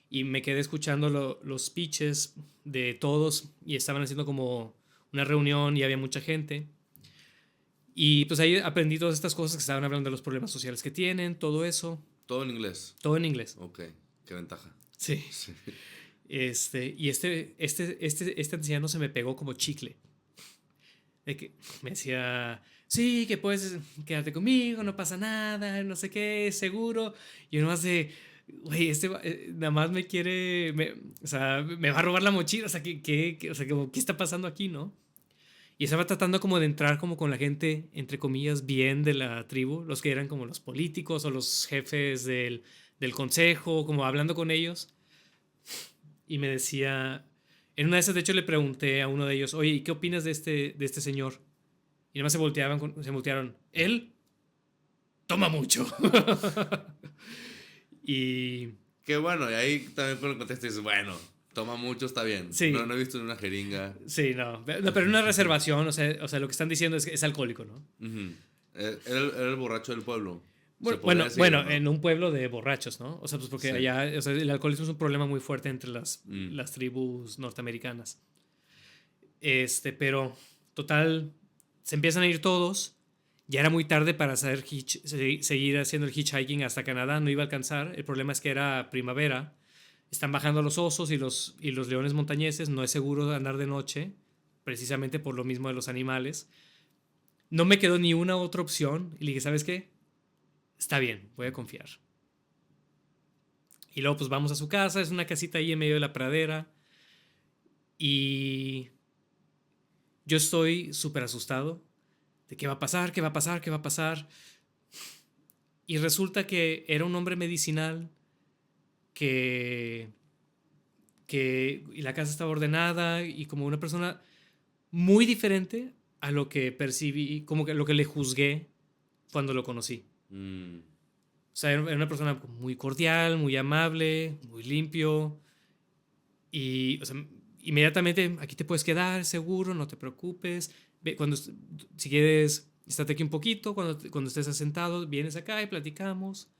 y me quedé escuchando los speeches de todos y estaban haciendo como una reunión y había mucha gente. Y pues ahí aprendí todas estas cosas que estaban hablando de los problemas sociales que tienen, todo eso. ¿Todo en inglés? Todo en inglés. Ok, qué ventaja. Sí. Y este anciano se me pegó como chicle. De que me decía, sí, que puedes quedarte conmigo, no pasa nada, no sé qué, seguro. Y yo nomás de, güey, nada más me quiere, o sea, me va a robar la mochila, o sea, ¿qué está pasando aquí, no? Y estaba tratando como de entrar como con la gente, entre comillas, bien de la tribu, los que eran como los políticos o los jefes del consejo, como hablando con ellos. Y me decía, en una de esas, de hecho, le pregunté a uno de ellos, oye, ¿y qué opinas de este señor? Y nada más se voltearon. Él toma mucho. Y... Qué bueno, y ahí también con el contexto dices, bueno, toma mucho, está bien. Sí. No he visto en una jeringa. Sí, no, pero en una reservación, o sea, lo que están diciendo es alcohólico, ¿no? Era el borracho del pueblo. Bueno, ¿no? En un pueblo de borrachos, ¿no? O sea, pues porque allá, o sea, el alcoholismo es un problema muy fuerte entre las tribus norteamericanas. Pero, total, se empiezan a ir todos. Ya era muy tarde para seguir haciendo el hitchhiking hasta Canadá, no iba a alcanzar. El problema es que era primavera. Están bajando los osos y los leones montañeses. No es seguro andar de noche, precisamente por lo mismo de los animales. No me quedó ni una otra opción. Y le dije, ¿sabes qué? Está bien, voy a confiar. Y luego pues vamos a su casa. Es una casita ahí en medio de la pradera. Y yo estoy súper asustado de qué va a pasar, qué va a pasar, qué va a pasar. Y resulta que era un hombre medicinal y la casa estaba ordenada y como una persona muy diferente a lo que percibí, como que lo que le juzgué cuando lo conocí. sea, era una persona muy cordial, muy amable, muy limpio. Y, o sea, inmediatamente aquí te puedes quedar seguro, no te preocupes. Si quieres, estate aquí un poquito. Cuando estés asentado, vienes acá y platicamos.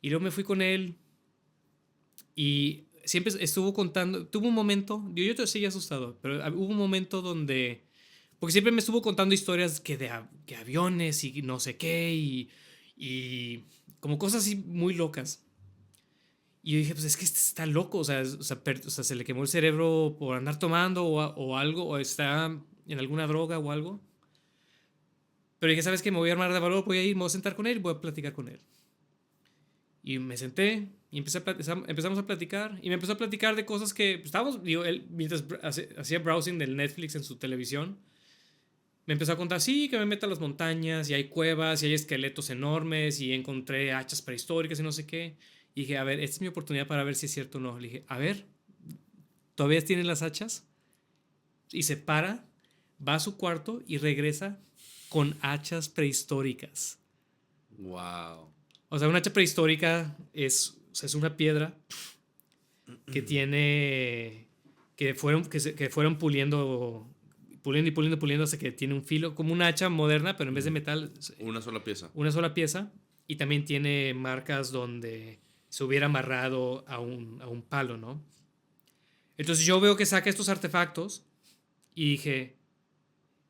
Y luego me fui con él y siempre estuvo contando. Tuvo un momento, yo seguía asustado, pero hubo un momento donde. Porque siempre me estuvo contando historias que aviones y no sé qué y como cosas así muy locas. Y yo dije, pues es que este está loco, o sea, se le quemó el cerebro por andar tomando o algo, o está en alguna droga o algo. Pero dije, ¿sabes qué? Me voy a armar de valor, voy a ir, me voy a sentar con él y voy a platicar con él. Y me senté y empezamos a platicar. Y me empezó a platicar de cosas que pues, estábamos, digo, él mientras hacía browsing del Netflix en su televisión, me empezó a contar, sí, que me meto a las montañas y hay cuevas y hay esqueletos enormes y encontré hachas prehistóricas y no sé qué. Y dije, a ver, esta es mi oportunidad para ver si es cierto o no. Le dije, a ver, ¿todavía tiene las hachas? Y se para, va a su cuarto y regresa con hachas prehistóricas. Wow. O sea, una hacha prehistórica o sea, es una piedra que tiene, que fueron puliendo hasta que tiene un filo, como una hacha moderna, pero en vez de metal, Una sola pieza. una sola pieza. Y también tiene marcas donde se hubiera amarrado a un palo, ¿no? Entonces yo veo que saca estos artefactos y dije,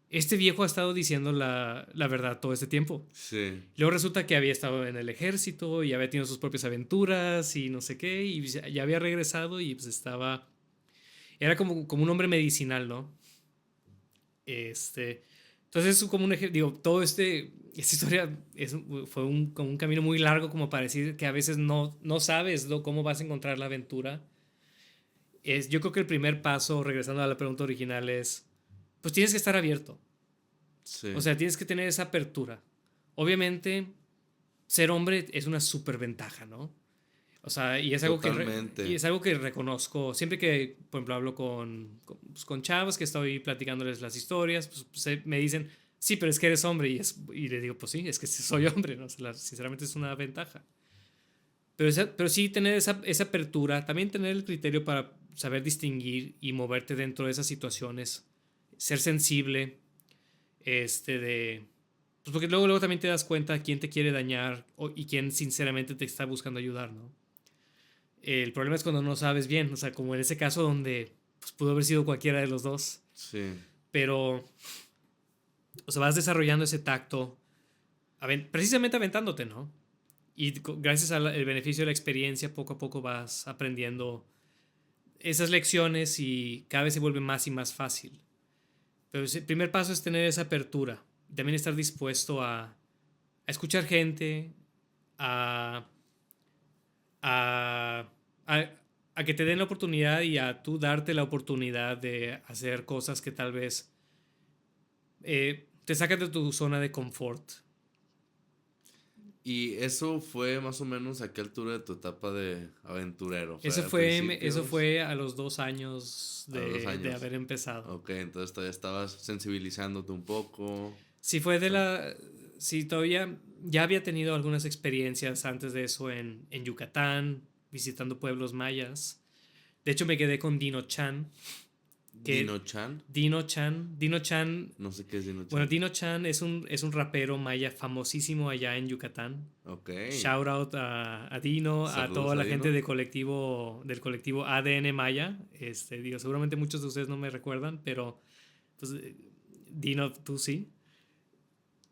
este viejo ha estado diciendo la verdad todo este tiempo. Sí. Luego resulta que había estado en el ejército y había tenido sus propias aventuras y no sé qué, y ya había regresado y pues estaba. Era como un hombre medicinal, ¿no? Entonces, es como un ejemplo. Digo, esta historia fue como un camino muy largo, como para decir que a veces no sabes cómo vas a encontrar la aventura. Yo creo que el primer paso, regresando a la pregunta original, es: pues tienes que estar abierto. Sí. O sea, tienes que tener esa apertura. Obviamente, ser hombre es una superventaja, ¿no? O sea, y es algo Totalmente. y es algo que reconozco. Siempre que, por ejemplo, hablo con chavos que estoy platicándoles las historias, pues, me dicen, sí, pero es que eres hombre. Y le digo, pues sí, es que soy hombre, ¿no? O sea, sinceramente es una ventaja. Pero sí tener esa apertura, también tener el criterio para saber distinguir y moverte dentro de esas situaciones, ser sensible, pues porque luego también te das cuenta quién te quiere dañar y quién sinceramente te está buscando ayudar, ¿no? El problema es cuando no sabes bien, o sea, como en ese caso donde pues, pudo haber sido cualquiera de los dos. Sí. Pero, o sea, vas desarrollando ese tacto, precisamente aventándote, ¿no? Y gracias al beneficio de la experiencia, poco a poco vas aprendiendo esas lecciones y cada vez se vuelve más y más fácil. Pero el primer paso es tener esa apertura. También estar dispuesto a escuchar gente, a, a, a, a que te den la oportunidad y a tú darte la oportunidad de hacer cosas que tal vez te sacan de tu zona de confort. Y eso fue más o menos a qué altura de tu etapa de aventurero. Eso fue a los 2 años A los 2 años. de haber empezado. Ok, entonces todavía estabas sensibilizándote un poco. Sí, sí, todavía ya había tenido algunas experiencias antes de eso en Yucatán, visitando pueblos mayas. De hecho, me quedé con Dino Chan. ¿Dino Chan? Dino Chan. No sé qué es Dino Chan. Bueno, Dino Chan es un rapero maya famosísimo allá en Yucatán. Ok. Shout out a Dino, Saludos a toda la gente Dino. del colectivo ADN Maya. Digo, seguramente muchos de ustedes no me recuerdan, pero pues, Dino, tú sí.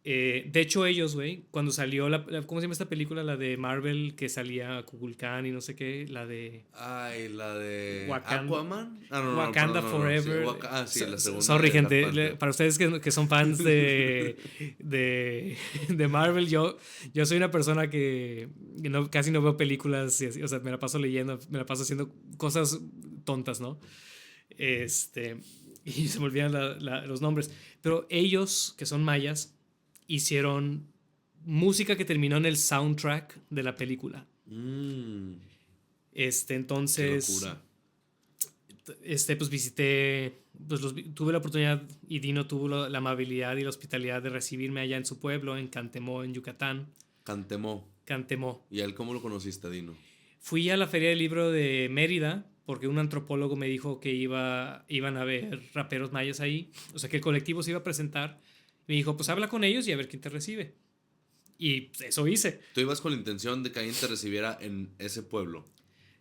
De hecho, ellos, güey, cuando salió ¿cómo se llama esta película? La de Marvel que salía Kukulkan y no sé qué, la de Ay, la de Wakanda. Aquaman. Ah, no, Wakanda perdón, Forever. Sí, la segunda. Sorry, de Black gente. Panther. Para ustedes que son fans de Marvel, yo soy una persona que casi no veo películas. O sea, me la paso leyendo, me la paso haciendo cosas tontas, ¿no? Y se me olvidan los nombres. Pero ellos, que son mayas, hicieron música que terminó en el soundtrack de la película. Entonces. Qué locura. Pues visité, tuve la oportunidad y Dino tuvo la amabilidad y la hospitalidad de recibirme allá en su pueblo, en Cantemó, en Yucatán. Cantemó. Cantemó. ¿Y a él cómo lo conociste, Dino? Fui a la Feria del Libro de Mérida porque un antropólogo me dijo que iban a haber raperos mayas ahí, o sea que el colectivo se iba a presentar. Me dijo, pues habla con ellos y a ver quién te recibe. Y pues, eso hice. ¿Tú ibas con la intención de que alguien te recibiera en ese pueblo?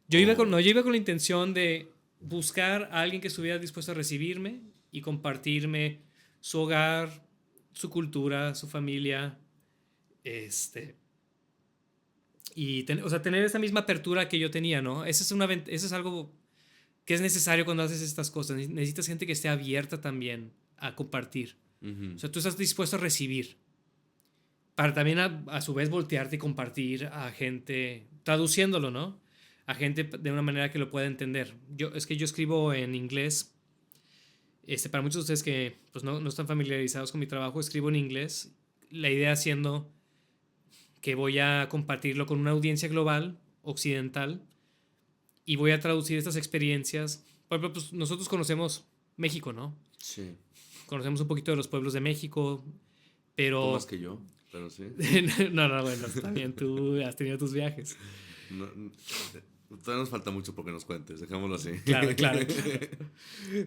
Yo iba con la intención de buscar a alguien que estuviera dispuesto a recibirme y compartirme su hogar, su cultura, su familia, o sea, tener esa misma apertura que yo tenía, ¿no? Eso es algo que es necesario cuando haces estas cosas. Necesitas gente que esté abierta también a compartir. Ujú. O sea, tú estás dispuesto a recibir para también a su vez voltearte y compartir a gente, traduciéndolo, ¿no? A gente de una manera que lo pueda entender. Es que yo escribo en inglés. Para muchos de ustedes que pues, no están familiarizados con mi trabajo, escribo en inglés. La idea siendo que voy a compartirlo con una audiencia global, occidental, y voy a traducir estas experiencias. Por ejemplo, pues, nosotros conocemos México, ¿no? Sí. Conocemos un poquito de los pueblos de México, pero... Tú más que yo, pero sí. no, bueno, también tú has tenido tus viajes. Todavía nos falta mucho porque nos cuentes, dejémoslo así. Claro.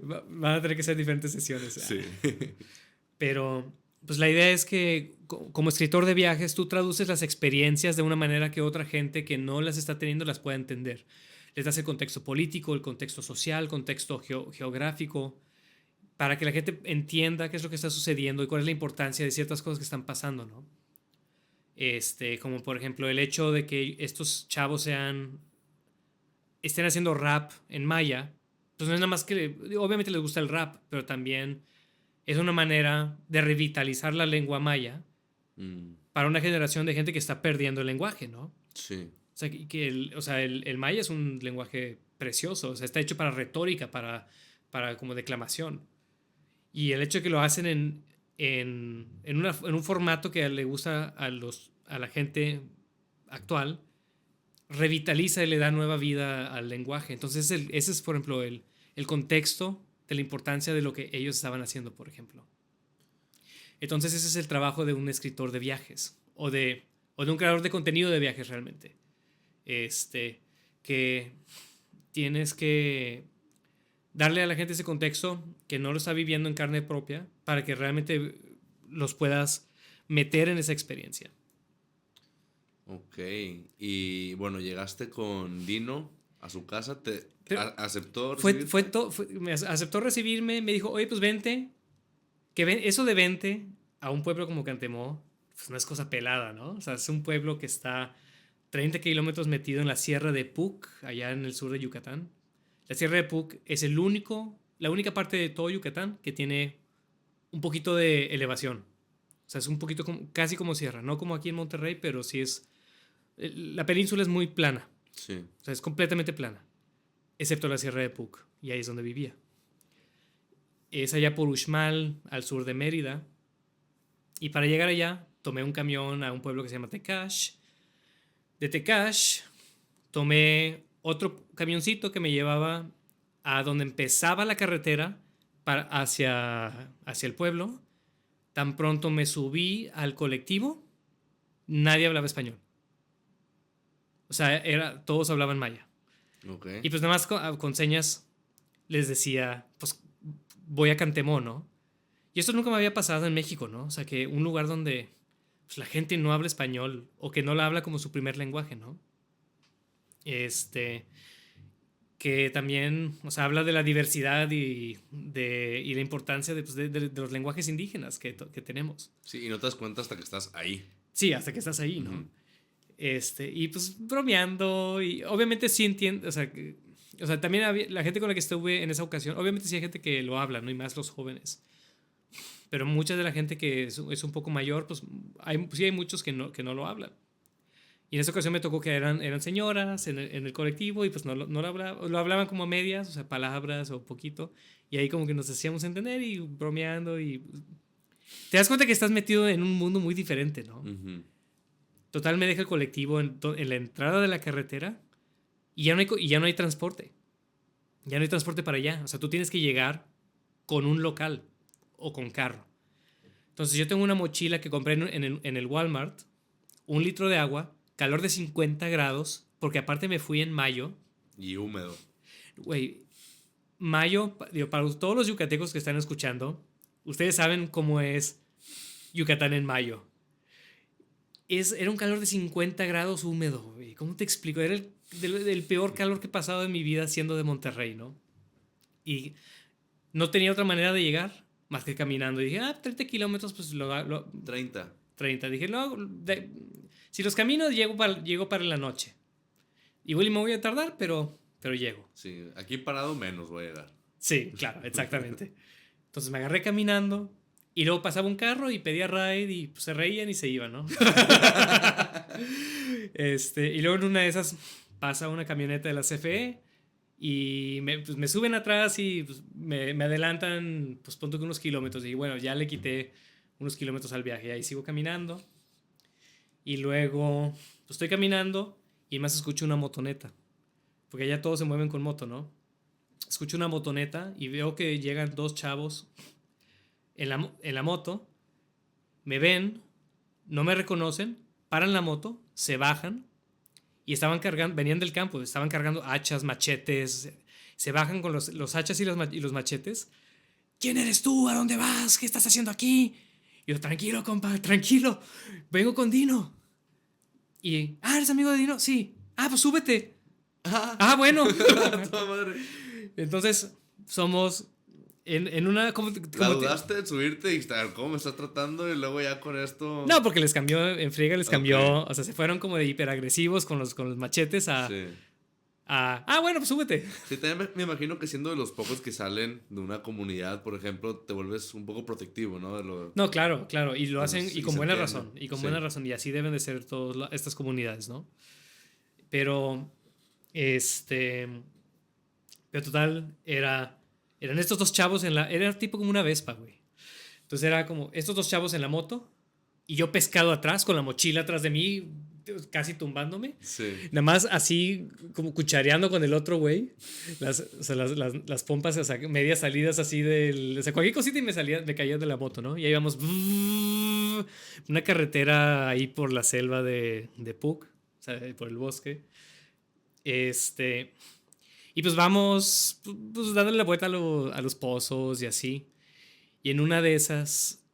Van a tener que ser diferentes sesiones. Sí. Pero, pues la idea es que como escritor de viajes, tú traduces las experiencias de una manera que otra gente que no las está teniendo las pueda entender. Les das el contexto político, el contexto social, el contexto geográfico, para que la gente entienda qué es lo que está sucediendo y cuál es la importancia de ciertas cosas que están pasando, ¿no? Como por ejemplo el hecho de que estos chavos estén haciendo rap en maya, pues no es nada más que, obviamente les gusta el rap, pero también es una manera de revitalizar la lengua maya para una generación de gente que está perdiendo el lenguaje, ¿no? Sí. O sea, el maya es un lenguaje precioso, o sea, está hecho para retórica, para como declamación. Y el hecho de que lo hacen en un formato que le gusta a la gente actual, revitaliza y le da nueva vida al lenguaje. Entonces, ese es, por ejemplo, el contexto de la importancia de lo que ellos estaban haciendo, por ejemplo. Entonces, ese es el trabajo de un escritor de viajes o de un creador de contenido de viajes realmente. Que tienes que darle a la gente ese contexto que no lo está viviendo en carne propia para que realmente los puedas meter en esa experiencia. Ok. Y bueno, llegaste con Dino a su casa, ¿aceptó recibirte? Me aceptó recibirme, me dijo, oye, pues vente, eso de vente a un pueblo como Cantemó, pues no es cosa pelada, ¿no? O sea, es un pueblo que está 30 kilómetros metido en la sierra de Puc, allá en el sur de Yucatán. La sierra de Puc es la única parte de todo Yucatán que tiene un poquito de elevación. O sea, es un poquito casi como sierra, no como aquí en Monterrey, pero sí es... La península es muy plana. Sí. O sea, es completamente plana, excepto la sierra de Puc, y ahí es donde vivía. Es allá por Uxmal, al sur de Mérida. Y para llegar allá, tomé un camión a un pueblo que se llama Tecash. De Tecash, tomé otro camioncito que me llevaba a donde empezaba la carretera hacia el pueblo. Tan pronto me subí al colectivo, nadie hablaba español. O sea, todos hablaban maya. Okay. Y pues nada más con señas les decía, pues voy a Cantemó, ¿no? Y esto nunca me había pasado en México, ¿no? O sea, que un lugar donde pues, la gente no habla español o que no la habla como su primer lenguaje, ¿no? Que también, o sea, habla de la diversidad y la importancia de los lenguajes indígenas que tenemos. Sí, y no te das cuenta hasta que estás ahí. Sí, hasta que estás ahí, ¿no? Y pues bromeando y obviamente sí entiendo, o sea, también la gente con la que estuve en esa ocasión, obviamente sí hay gente que lo habla, ¿no? Y más los jóvenes. Pero mucha de la gente que es un poco mayor, pues sí hay muchos que no lo hablan. Y en esa ocasión me tocó que eran señoras en el colectivo y pues no lo hablaban como a medias, o sea, palabras o poquito. Y ahí como que nos hacíamos entender y bromeando y... Te das cuenta que estás metido en un mundo muy diferente, ¿no? Uh-huh. Total, me deja el colectivo en la entrada de la carretera y ya no hay transporte. Ya no hay transporte para allá. O sea, tú tienes que llegar con un local o con carro. Entonces yo tengo una mochila que compré en el Walmart, 1 litro de agua, calor de 50 grados, porque aparte me fui en mayo. Y húmedo. Güey, mayo, digo, para todos los yucatecos que están escuchando, ustedes saben cómo es Yucatán en mayo. Era un calor de 50 grados húmedo, güey. ¿Cómo te explico? Era el peor calor que he pasado en mi vida siendo de Monterrey, ¿no? Y no tenía otra manera de llegar más que caminando. Y dije, 30 kilómetros, pues 30. 30. Dije, si los camino, llego para la noche. Igual y me voy a tardar, pero llego. Sí, aquí parado menos voy a llegar. Sí, claro, exactamente. Entonces me agarré caminando y luego pasaba un carro y pedía ride y pues, se reían y se iban, ¿no? Y luego en una de esas pasa una camioneta de la CFE y me suben atrás y pues, me adelantan, pues punto que unos kilómetros. Y bueno, ya le quité unos kilómetros al viaje. Y ahí sigo caminando. Y luego pues, estoy caminando y más escucho una motoneta. Porque allá todos se mueven con moto, ¿no? Escucho una motoneta y veo que llegan 2 chavos en la moto. Me ven, no me reconocen, paran la moto, se bajan y venían del campo, estaban cargando hachas, machetes. Se bajan con los hachas y los machetes. ¿Quién eres tú? ¿A dónde vas? ¿Qué estás haciendo aquí? Y yo, tranquilo, compa, tranquilo. Vengo con Dino. Y, ¿eres amigo de Dino? Sí. Pues súbete. Bueno. Toda madre. Entonces, somos en una... ¿La dudaste de subirte y estar cómo me está tratando? Y luego ya con esto... No, porque les cambió, en friega les cambió. Okay. O sea, se fueron como de hiperagresivos con los machetes a... Sí. Bueno, pues súbete. Sí, también me imagino que siendo de los pocos que salen de una comunidad, por ejemplo, te vuelves un poco protectivo, ¿no? No, claro. Y lo hacen y con buena razón. Y con buena razón. Y así deben de ser todas estas comunidades, ¿no? Pero, pero total, eran estos 2 chavos era tipo como una Vespa, güey. Entonces era como estos 2 chavos en la moto y yo pescado atrás con la mochila atrás de mí, casi tumbándome. Sí. Nada más así como cuchareando con el otro güey. Las pompas, o sea, medias salidas así o sea, cualquier cosita y me caía de la moto, ¿no? Y ahí íbamos una carretera ahí por la selva de Puc, o sea, por el bosque. Y pues vamos pues dándole la vuelta a los pozos y así. Y en una de esas,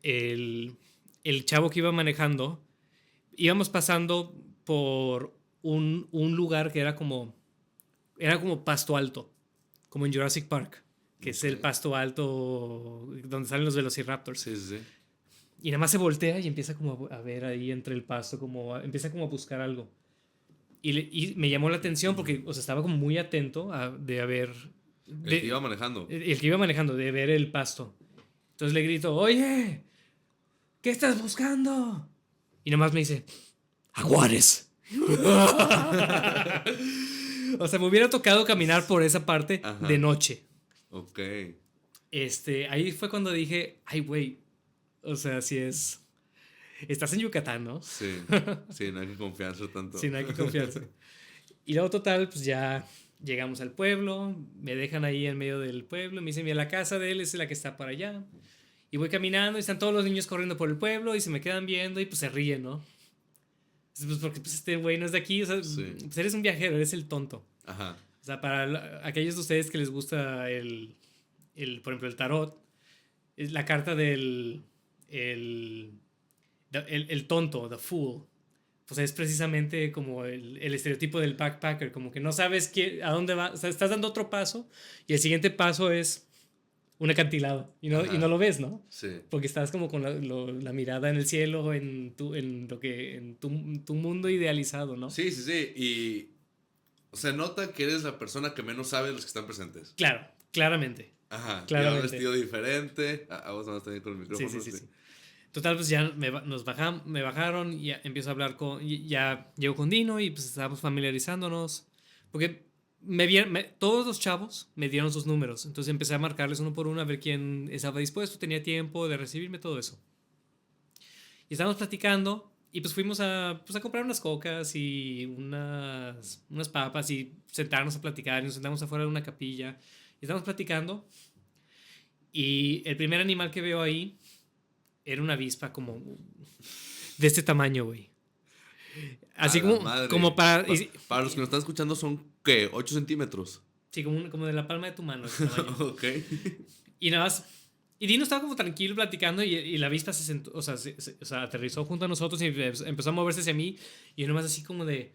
el chavo que iba manejando, íbamos pasando por un lugar que era como pasto alto, como en Jurassic Park, que es el pasto alto donde salen los Velociraptors. Sí, sí, sí. Y nada más se voltea y empieza como a ver ahí entre el pasto, empieza como a buscar algo. Y me llamó la atención porque, o sea, estaba como muy atento de ver... El que iba manejando. El que iba manejando, de ver el pasto. Entonces le grito, oye, ¿qué estás buscando? Y nomás me dice, jaguares. O sea, me hubiera tocado caminar por esa parte de noche. Ok. Ahí fue cuando dije, ay, güey, o sea, si es... Estás en Yucatán, ¿no? Sí, sí, no hay que confiarse tanto. Sí, no hay que confiarse. Y luego, total, pues ya llegamos al pueblo, me dejan ahí en medio del pueblo, me dicen, mira, la casa de él es la que está para allá. Y voy caminando y están todos los niños corriendo por el pueblo y se me quedan viendo y pues se ríen, ¿no? Pues porque pues, este güey no es de aquí, o sea, pues eres un viajero, eres el tonto. Ajá. O sea, para aquellos de ustedes que les gusta por ejemplo, el tarot, es la carta del el tonto, the fool, pues es precisamente como el estereotipo del backpacker, como que no sabes a dónde va, o sea, estás dando otro paso y el siguiente paso es un acantilado y no lo ves, ¿no? Sí. Porque estás como con la mirada en el cielo, en tu mundo idealizado, ¿no? Sí, sí, sí, y se nota que eres la persona que menos sabe de los que están presentes. Claro, claramente. Ajá, claramente. Ya vestido diferente. Vos vas también con el micrófono. Sí. Total, pues ya me bajaron y ya empiezo a hablar ya llego con Dino y pues estábamos familiarizándonos. Porque todos los chavos me dieron sus números. Entonces empecé a marcarles uno por uno a ver quién estaba dispuesto, tenía tiempo de recibirme, todo eso. Y estábamos platicando y pues fuimos a comprar unas cocas y unas papas y sentarnos a platicar. Y nos sentamos afuera de una capilla y estábamos platicando. Y el primer animal que veo ahí era una avispa como de este tamaño, güey. Así A la como, madre. como para... Para los que nos están escuchando son, ¿qué? 8 centímetros. Sí, como de la palma de tu mano. El tamaño. Ok. Y nada más. Y Dino estaba como tranquilo platicando y la avispa se sentó, o sea, o sea, aterrizó junto a nosotros y empezó a moverse hacia mí. Y yo nomás así como de...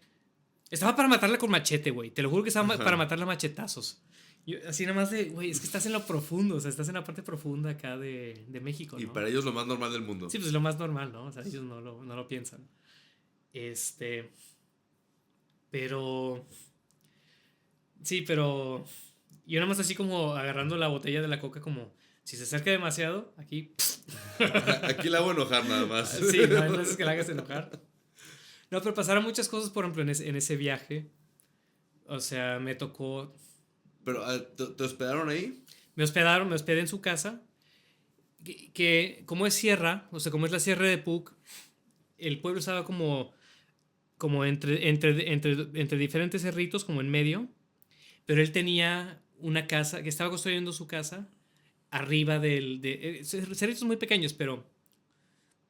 Estaba para matarla con machete, güey. Te lo juro que estaba para matarla a machetazos. Yo, así nomás de, güey, es que estás en lo profundo, o sea, estás en la parte profunda acá de México, ¿no? Y para ellos lo más normal del mundo. Sí, pues es lo más normal, ¿no? O sea, ellos no lo piensan. Pero... Sí, pero... Yo nomás así como agarrando la botella de la coca como... Si se acerca demasiado, aquí... Aquí la hago enojar nada más. Sí, no es que la hagas enojar. No, pero pasaron muchas cosas, por ejemplo, en ese viaje. O sea, me tocó... Pero, ¿te hospedaron ahí? Me hospedé en su casa. Que como es sierra, o sea, como es la sierra de Puc, el pueblo estaba como entre diferentes cerritos, como en medio. Pero él tenía una casa, que estaba construyendo su casa arriba cerritos muy pequeños, pero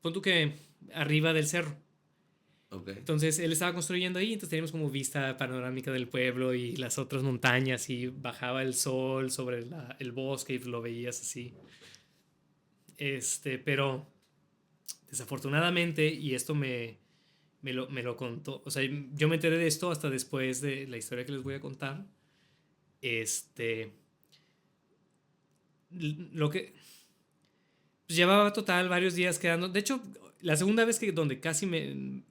pon tú que arriba del cerro. Ok. Entonces él estaba construyendo ahí, entonces teníamos como vista panorámica del pueblo y las otras montañas y bajaba el sol sobre el bosque y lo veías así. Pero desafortunadamente, y esto me lo contó, o sea, yo me enteré de esto hasta después de la historia que les voy a contar. Lo que pues llevaba total varios días quedando. De hecho, la segunda vez donde casi me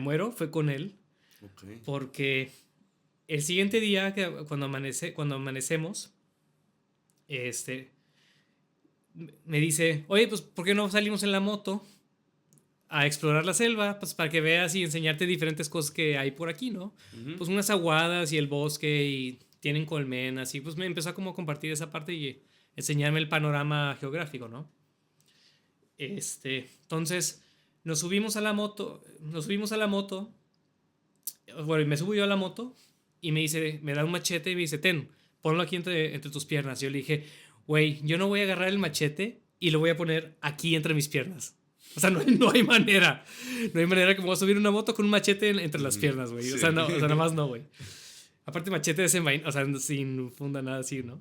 muero fue con él. Okay. Porque el siguiente día, cuando amanecemos, me dice, oye, pues, ¿por qué no salimos en la moto a explorar la selva? Pues para que veas y enseñarte diferentes cosas que hay por aquí, ¿no? Uh-huh. Pues unas aguadas y el bosque y tienen colmenas y pues me empezó a como compartir esa parte y enseñarme el panorama geográfico, ¿no? Entonces nos subimos a la moto, bueno, y me subo yo a la moto y me da un machete y me dice, ten, ponlo aquí entre tus piernas. Yo le dije, güey, yo no voy a agarrar el machete y lo voy a poner aquí entre mis piernas. O sea, no hay manera. No hay manera que me voy a subir una moto con un machete entre las piernas, güey. Sí. O sea, nada más no, güey. Aparte, machete desenvainado, o sea, sin funda, nada así, ¿no?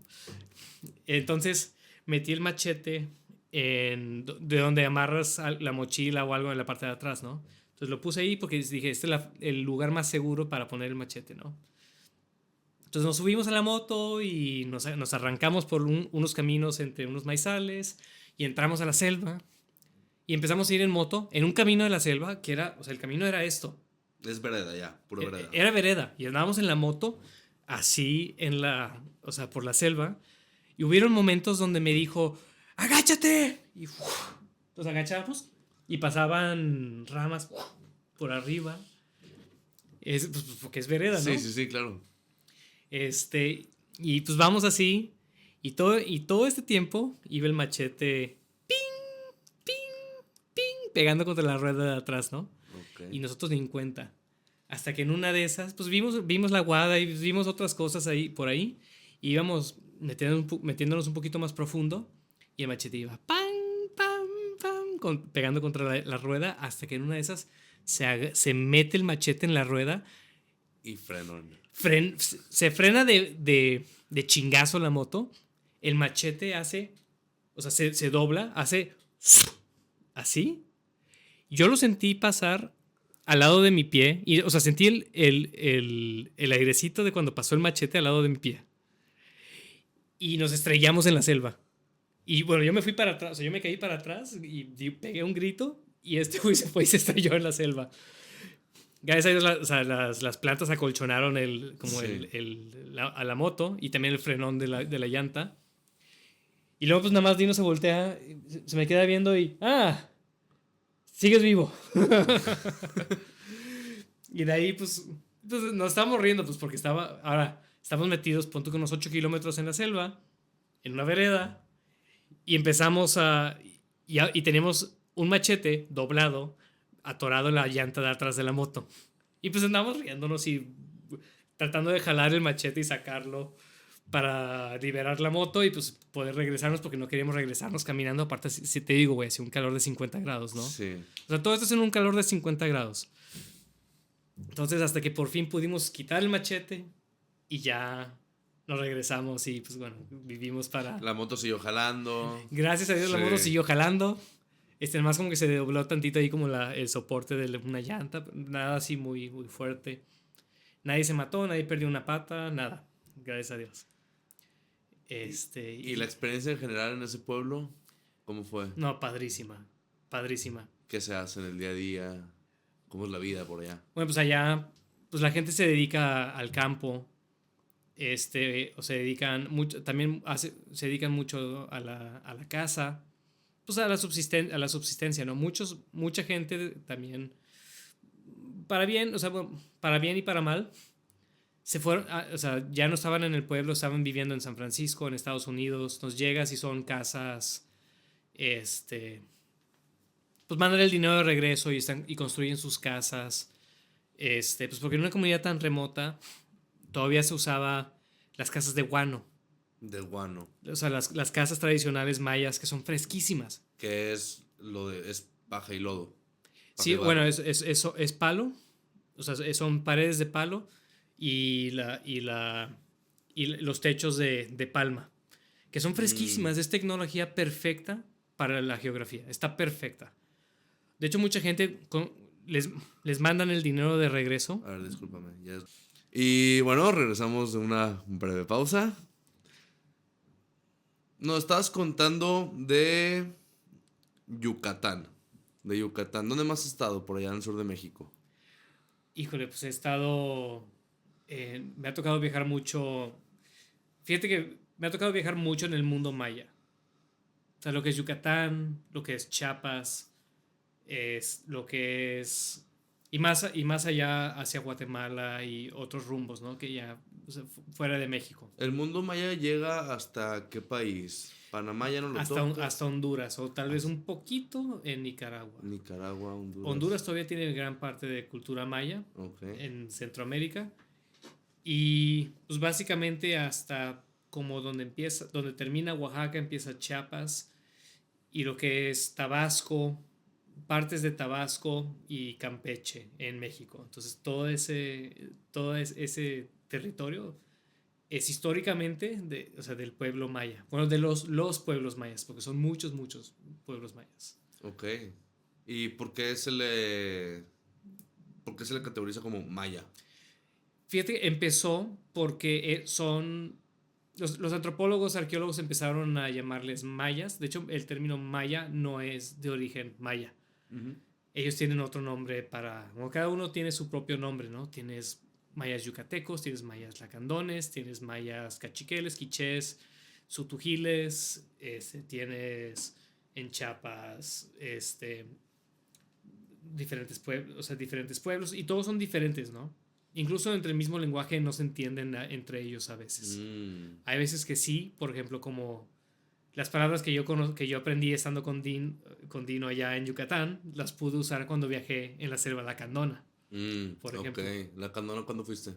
Entonces, metí el machete de donde amarras la mochila o algo en la parte de atrás, ¿no? Entonces lo puse ahí porque dije, este es el lugar más seguro para poner el machete, ¿no? Entonces nos subimos a la moto y nos arrancamos por unos caminos entre unos maizales y entramos a la selva y empezamos a ir en moto en un camino de la selva que era, o sea, el camino era esto. Es vereda ya, pura vereda. Era vereda y andábamos en la moto así o sea, por la selva y hubieron momentos donde me dijo, ¡agáchate! Y nos agachamos y pasaban ramas por arriba. Pues, porque es vereda, ¿no? Sí, claro. Y pues vamos así. Y todo este tiempo iba el machete pegando contra la rueda de atrás, ¿no? Okay. Y nosotros ni en cuenta. Hasta que en una de esas, pues vimos la aguada y vimos otras cosas ahí, por ahí. Y íbamos metiéndonos un poquito más profundo. Y el machete iba pegando contra la rueda hasta que en una de esas se mete el machete en la rueda. Y frenón. Se frena de chingazo la moto. El machete hace, o sea, se dobla, hace así. Yo lo sentí pasar al lado de mi pie. Y, o sea, sentí el airecito de cuando pasó el machete al lado de mi pie. Y nos estrellamos en la selva. Y bueno, yo me fui para atrás, o sea, yo me caí para atrás y pegué un grito y este güey se fue y se estrelló en la selva. Gracias a Dios, o sea, las plantas acolchonaron a la moto y también el frenón de la llanta. Y luego pues nada más Dino se voltea, se me queda viendo y sigues vivo. Y de ahí pues nos estábamos riendo pues porque ahora estamos metidos, punto con unos 8 kilómetros en la selva, en una vereda. Y empezamos y teníamos un machete doblado, atorado en la llanta de atrás de la moto. Y pues andamos riéndonos y tratando de jalar el machete y sacarlo para liberar la moto y pues poder regresarnos porque no queríamos regresarnos caminando. Aparte, si te digo, güey, hace un calor de 50 grados, ¿no? Sí. O sea, todo esto es en un calor de 50 grados. Entonces, hasta que por fin pudimos quitar el machete y ya nos regresamos y pues bueno, vivimos para... La moto siguió jalando. Gracias a Dios la Sí. moto siguió jalando. Más como que se dobló tantito ahí como el soporte de una llanta. Nada así muy, muy fuerte. Nadie se mató, nadie perdió una pata, nada. Gracias a Dios. ¿Y la experiencia en general en ese pueblo? ¿Cómo fue? No, padrísima. Padrísima. ¿Qué se hace en el día a día? ¿Cómo es la vida por allá? Bueno, pues allá, pues la gente se dedica al campo. O se dedican mucho, también se dedican mucho a la casa. Pues a la subsistencia, ¿no? Mucha gente también, para bien, o sea, bueno, para bien y para mal, se fueron, o sea, ya no estaban en el pueblo, estaban viviendo en San Francisco, en Estados Unidos. Nos llegas y son casas, pues mandan el dinero de regreso y construyen sus casas. Pues porque en una comunidad tan remota todavía se usaba las casas de guano. De guano. O sea, las casas tradicionales mayas que son fresquísimas. Que es es paja y lodo. Paja Sí, y barro. bueno, es palo. O sea, son paredes de palo y los techos de palma. Que son fresquísimas. Es tecnología perfecta para la geografía. Está perfecta. De hecho, mucha gente les mandan el dinero de regreso. A ver, discúlpame. Y bueno, regresamos de una breve pausa. Nos estabas contando de Yucatán. De Yucatán. ¿Dónde más has estado? Por allá en el sur de México. Híjole, pues he estado. Me ha tocado viajar mucho. Fíjate que me ha tocado viajar mucho en el mundo maya. O sea, lo que es Yucatán, lo que es Chiapas, es lo que es. Y más allá hacia Guatemala y otros rumbos, ¿no? Que ya, o sea, fuera de México. ¿El mundo maya llega hasta qué país? Panamá ya no lo toca. Hasta Honduras, o tal vez un poquito en Nicaragua. Nicaragua, Honduras. Honduras todavía tiene gran parte de cultura maya Ok. en Centroamérica. Y pues básicamente hasta como donde termina Oaxaca, empieza Chiapas y lo que es Tabasco, partes de Tabasco y Campeche en México. Entonces ese territorio es históricamente o sea, del pueblo maya. Bueno, de los pueblos mayas, porque son muchos, muchos pueblos mayas. Ok. ¿Y por qué se le categoriza como maya? Fíjate, empezó porque los antropólogos, arqueólogos empezaron a llamarles mayas. De hecho, el término maya no es de origen maya. Ujú. Ellos tienen otro nombre bueno, cada uno tiene su propio nombre, ¿no? Tienes mayas yucatecos, tienes mayas lacandones, tienes mayas cachiqueles, quichés, sutujiles, tienes en Chiapas, diferentes pueblos y todos son diferentes, ¿no? Incluso entre el mismo lenguaje no se entienden entre ellos a veces. Hay veces que sí, por ejemplo, como las palabras que yo aprendí estando con Dino allá en Yucatán, las pude usar cuando viajé en la selva lacandona, por ejemplo. Ok. ¿La Candona cuándo fuiste?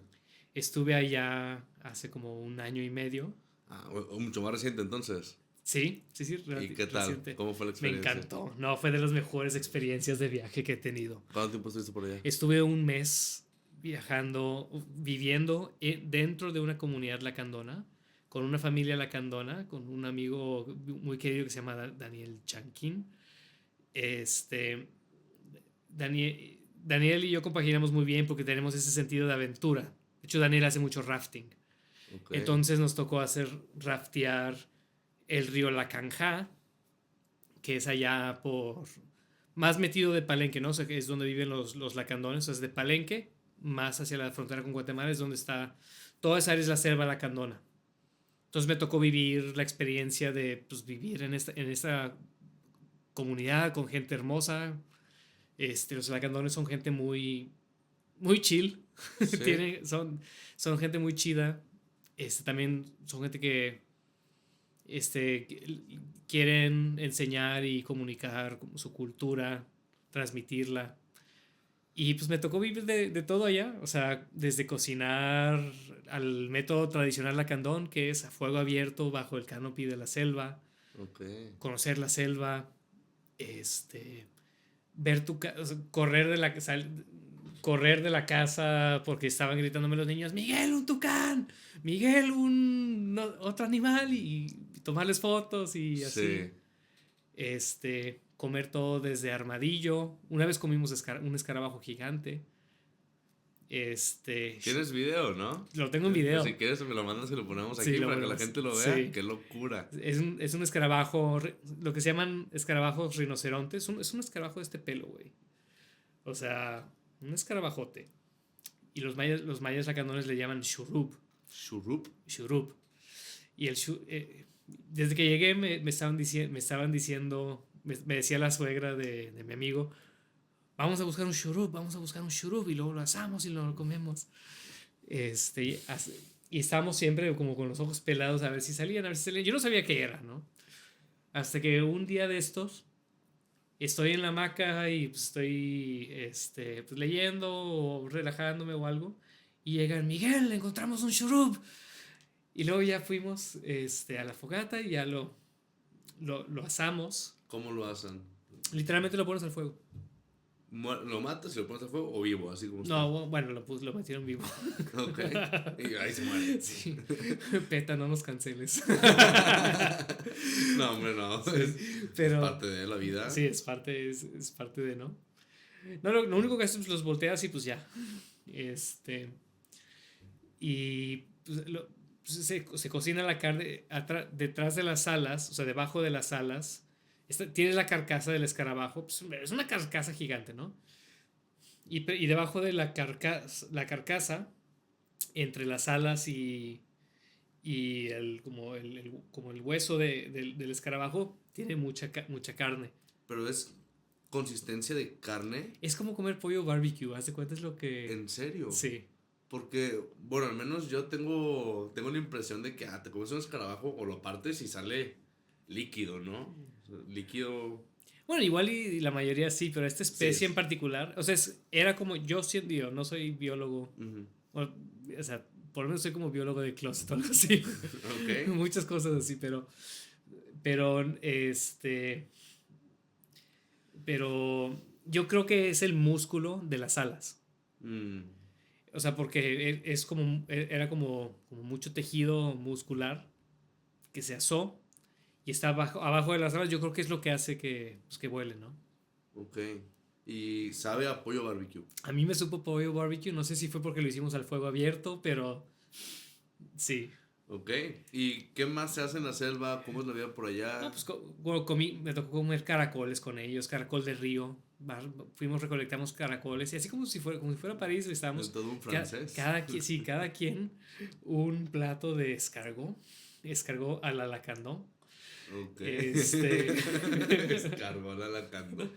Estuve allá hace como un año y medio. Ah, mucho más reciente entonces. Sí, ¿Y qué tal? reciente. ¿Cómo fue la Me experiencia? encantó. No, fue de las mejores experiencias de viaje que he tenido. ¿Cuánto tiempo estuviste por allá? Estuve un mes viviendo dentro de una comunidad lacandona, con una familia lacandona, con un amigo muy querido que se llama Daniel Chanquín. Daniel y yo compaginamos muy bien porque tenemos ese sentido de aventura. De hecho, Daniel hace mucho rafting. Ok. Entonces nos tocó raftear el río Lacanjá, que es allá más metido de Palenque, ¿no? O sea, que es donde viven los lacandones, o sea, es de Palenque, más hacia la frontera con Guatemala, es donde está, toda esa área es la selva lacandona. Entonces me tocó vivir la experiencia de pues, vivir en esta comunidad con gente hermosa. Los lacandones son gente muy, muy chill, Sí. son gente muy chida. También son gente que quieren enseñar y comunicar su cultura, transmitirla. Y pues me tocó vivir de todo allá, o sea, desde cocinar al método tradicional lacandón, que es a fuego abierto bajo el canopy de la selva, Ok. conocer la selva, ver o sea, correr de la casa porque estaban gritándome los niños, Miguel, un tucán, Miguel, un otro animal, y tomarles fotos y así. Sí. Comer todo desde armadillo. Una vez comimos un escarabajo gigante. ¿Tienes video, no? Lo tengo en Pues video. si quieres me lo mandas y lo ponemos Sí, aquí lo para que la ponemos. gente lo vea. Sí. ¡Qué locura! Es un escarabajo, lo que se llaman escarabajos rinocerontes. Es un escarabajo de este pelo, güey. O sea, un escarabajote. Y los mayas lacandones le llaman shurub. ¿Shurup? Shurub. Y desde que llegué me estaban diciendo, me decía la suegra de mi amigo, vamos a buscar un shurub, y luego lo asamos y lo comemos. Y estábamos siempre como con los ojos pelados a ver si salían. Yo no sabía qué era, ¿no? Hasta que un día de estos estoy en la hamaca y pues, estoy pues, leyendo o relajándome o algo, y llegan, Miguel, encontramos un shurub. Y luego ya fuimos a la fogata y ya lo asamos. ¿Cómo lo hacen? Literalmente lo pones al fuego. ¿Lo matas y lo pones a fuego o vivo? Así como No, bueno, lo metieron vivo. Ok. Y ahí se muere. Sí. Peta, no nos canceles. No, hombre, no. Sí, Es pero, parte de la vida. sí, es parte de, ¿no? No, lo único que haces es los volteas y pues ya. Y pues, se cocina la carne detrás de las alas, o sea, debajo de las alas. Tienes la carcasa del escarabajo, pues, es una carcasa gigante, ¿no? Y debajo de la carcasa, entre las alas y como el hueso del escarabajo, tiene mucha carne. Pero es consistencia de carne. Es como comer pollo barbecue, ¿haz de cuenta? Es lo que... ¿En serio? Sí. Porque, bueno, al menos yo tengo la impresión de que te comes un escarabajo o lo partes y sale líquido, ¿no? O sea, líquido. Bueno, igual y la mayoría sí, pero esta especie en Sí. particular, o sea, era como, yo siendo, no soy biólogo, Ujú. o sea, por lo menos soy como biólogo de closet o algo así. Ok. Muchas cosas así, pero yo creo que es el músculo de las alas. Mm, O sea, porque era como mucho tejido muscular que se asó y está abajo de las alas. Yo creo que es lo que hace que vuele, ¿no? ok. Y sabe a pollo barbecue. A mí me supo pollo barbecue. No sé si fue porque lo hicimos al fuego abierto, pero sí. Ok. ¿Y qué más se hace en la selva? ¿Cómo es la vida por allá? No, pues me tocó comer caracoles con ellos, caracol de río. Fuimos, recolectamos caracoles y así como si fuera París, estábamos Es todo un francés. cada quien un plato de escargot a la lacandón. Ok. Este Escargot a la cando.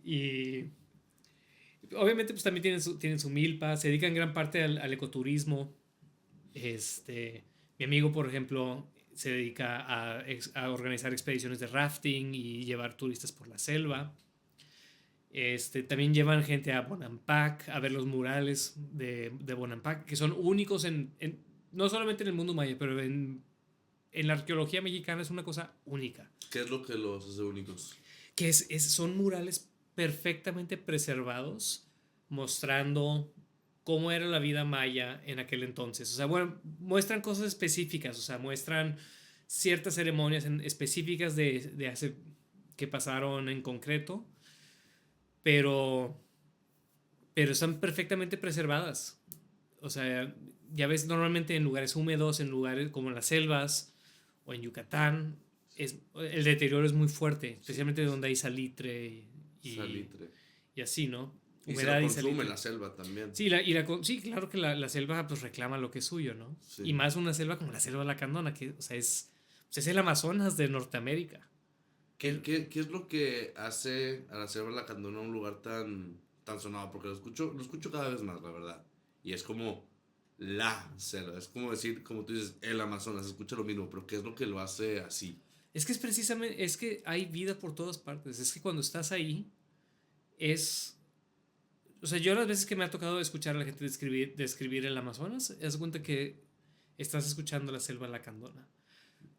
y obviamente pues también tienen su milpa, se dedican gran parte al ecoturismo. Mi amigo, por ejemplo, se dedica a organizar expediciones de rafting y llevar turistas por la selva. También llevan gente a Bonampak a ver los murales de Bonampak, que son únicos no solamente en el mundo maya, pero en la arqueología mexicana es una cosa única. ¿Qué es lo que los hace únicos? Que son murales perfectamente preservados, mostrando cómo era la vida maya en aquel entonces. O sea, bueno, muestran cosas específicas, o sea, muestran ciertas ceremonias específicas de hace, que pasaron en concreto, pero están perfectamente preservadas. O sea, ya ves, normalmente en lugares húmedos, en lugares como en las selvas o en Yucatán, el deterioro es muy fuerte, especialmente donde hay salitre Salitre. y así, ¿no? Y Humedad se lo consume salitre. la selva también. Sí, sí, claro que la selva pues reclama lo que es suyo, ¿no? Sí. Y más una selva como la selva lacandona, que, o sea, pues es el Amazonas de Norteamérica. ¿Qué es lo que hace a la selva lacandona un lugar tan sonado? Porque lo escucho cada vez más, la verdad. Y es como la selva. Es como decir, como tú dices, el Amazonas. Se escucha lo mismo, pero ¿qué es lo que lo hace así? Es que es que hay vida por todas partes. Es que cuando estás ahí, o sea, yo las veces que me ha tocado escuchar a la gente describir el Amazonas, te das cuenta que estás escuchando la selva lacandona.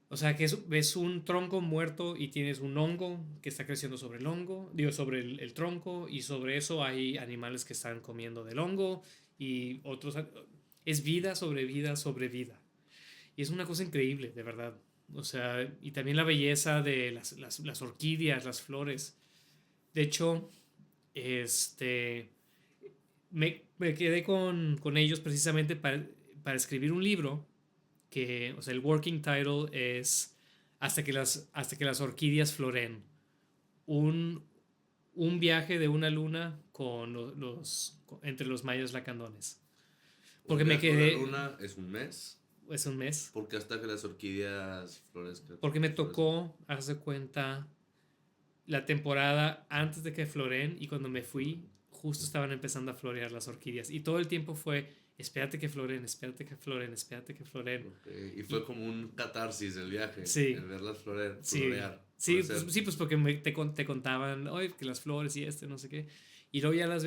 O sea, que ves un tronco muerto y tienes un hongo que está creciendo sobre el hongo, digo, sobre el tronco, y sobre eso hay animales que están comiendo del hongo y otros. Es vida sobre vida sobre vida. Y es una cosa increíble, de verdad. O sea, y también la belleza de las orquídeas, las flores. De hecho, este, me quedé con ellos precisamente para escribir un libro que, o sea, el working title es hasta que las orquídeas floren. Un, un viaje de una luna entre los mayas lacandones. Un Porque me viaje a la quedé, luna es un mes. es un mes. Porque hasta que las orquídeas florezcan. Porque me tocó, hace cuenta, la temporada antes de que floren y cuando me fui, justo estaban empezando a florear las orquídeas. Y todo el tiempo fue, espérate que floren, espérate que floren, espérate que floren. Okay. Y fue como un catarsis el viaje, Sí, el verlas florear, sí, sí, pues porque te contaban, oye, que las flores y no sé qué. Y luego ya las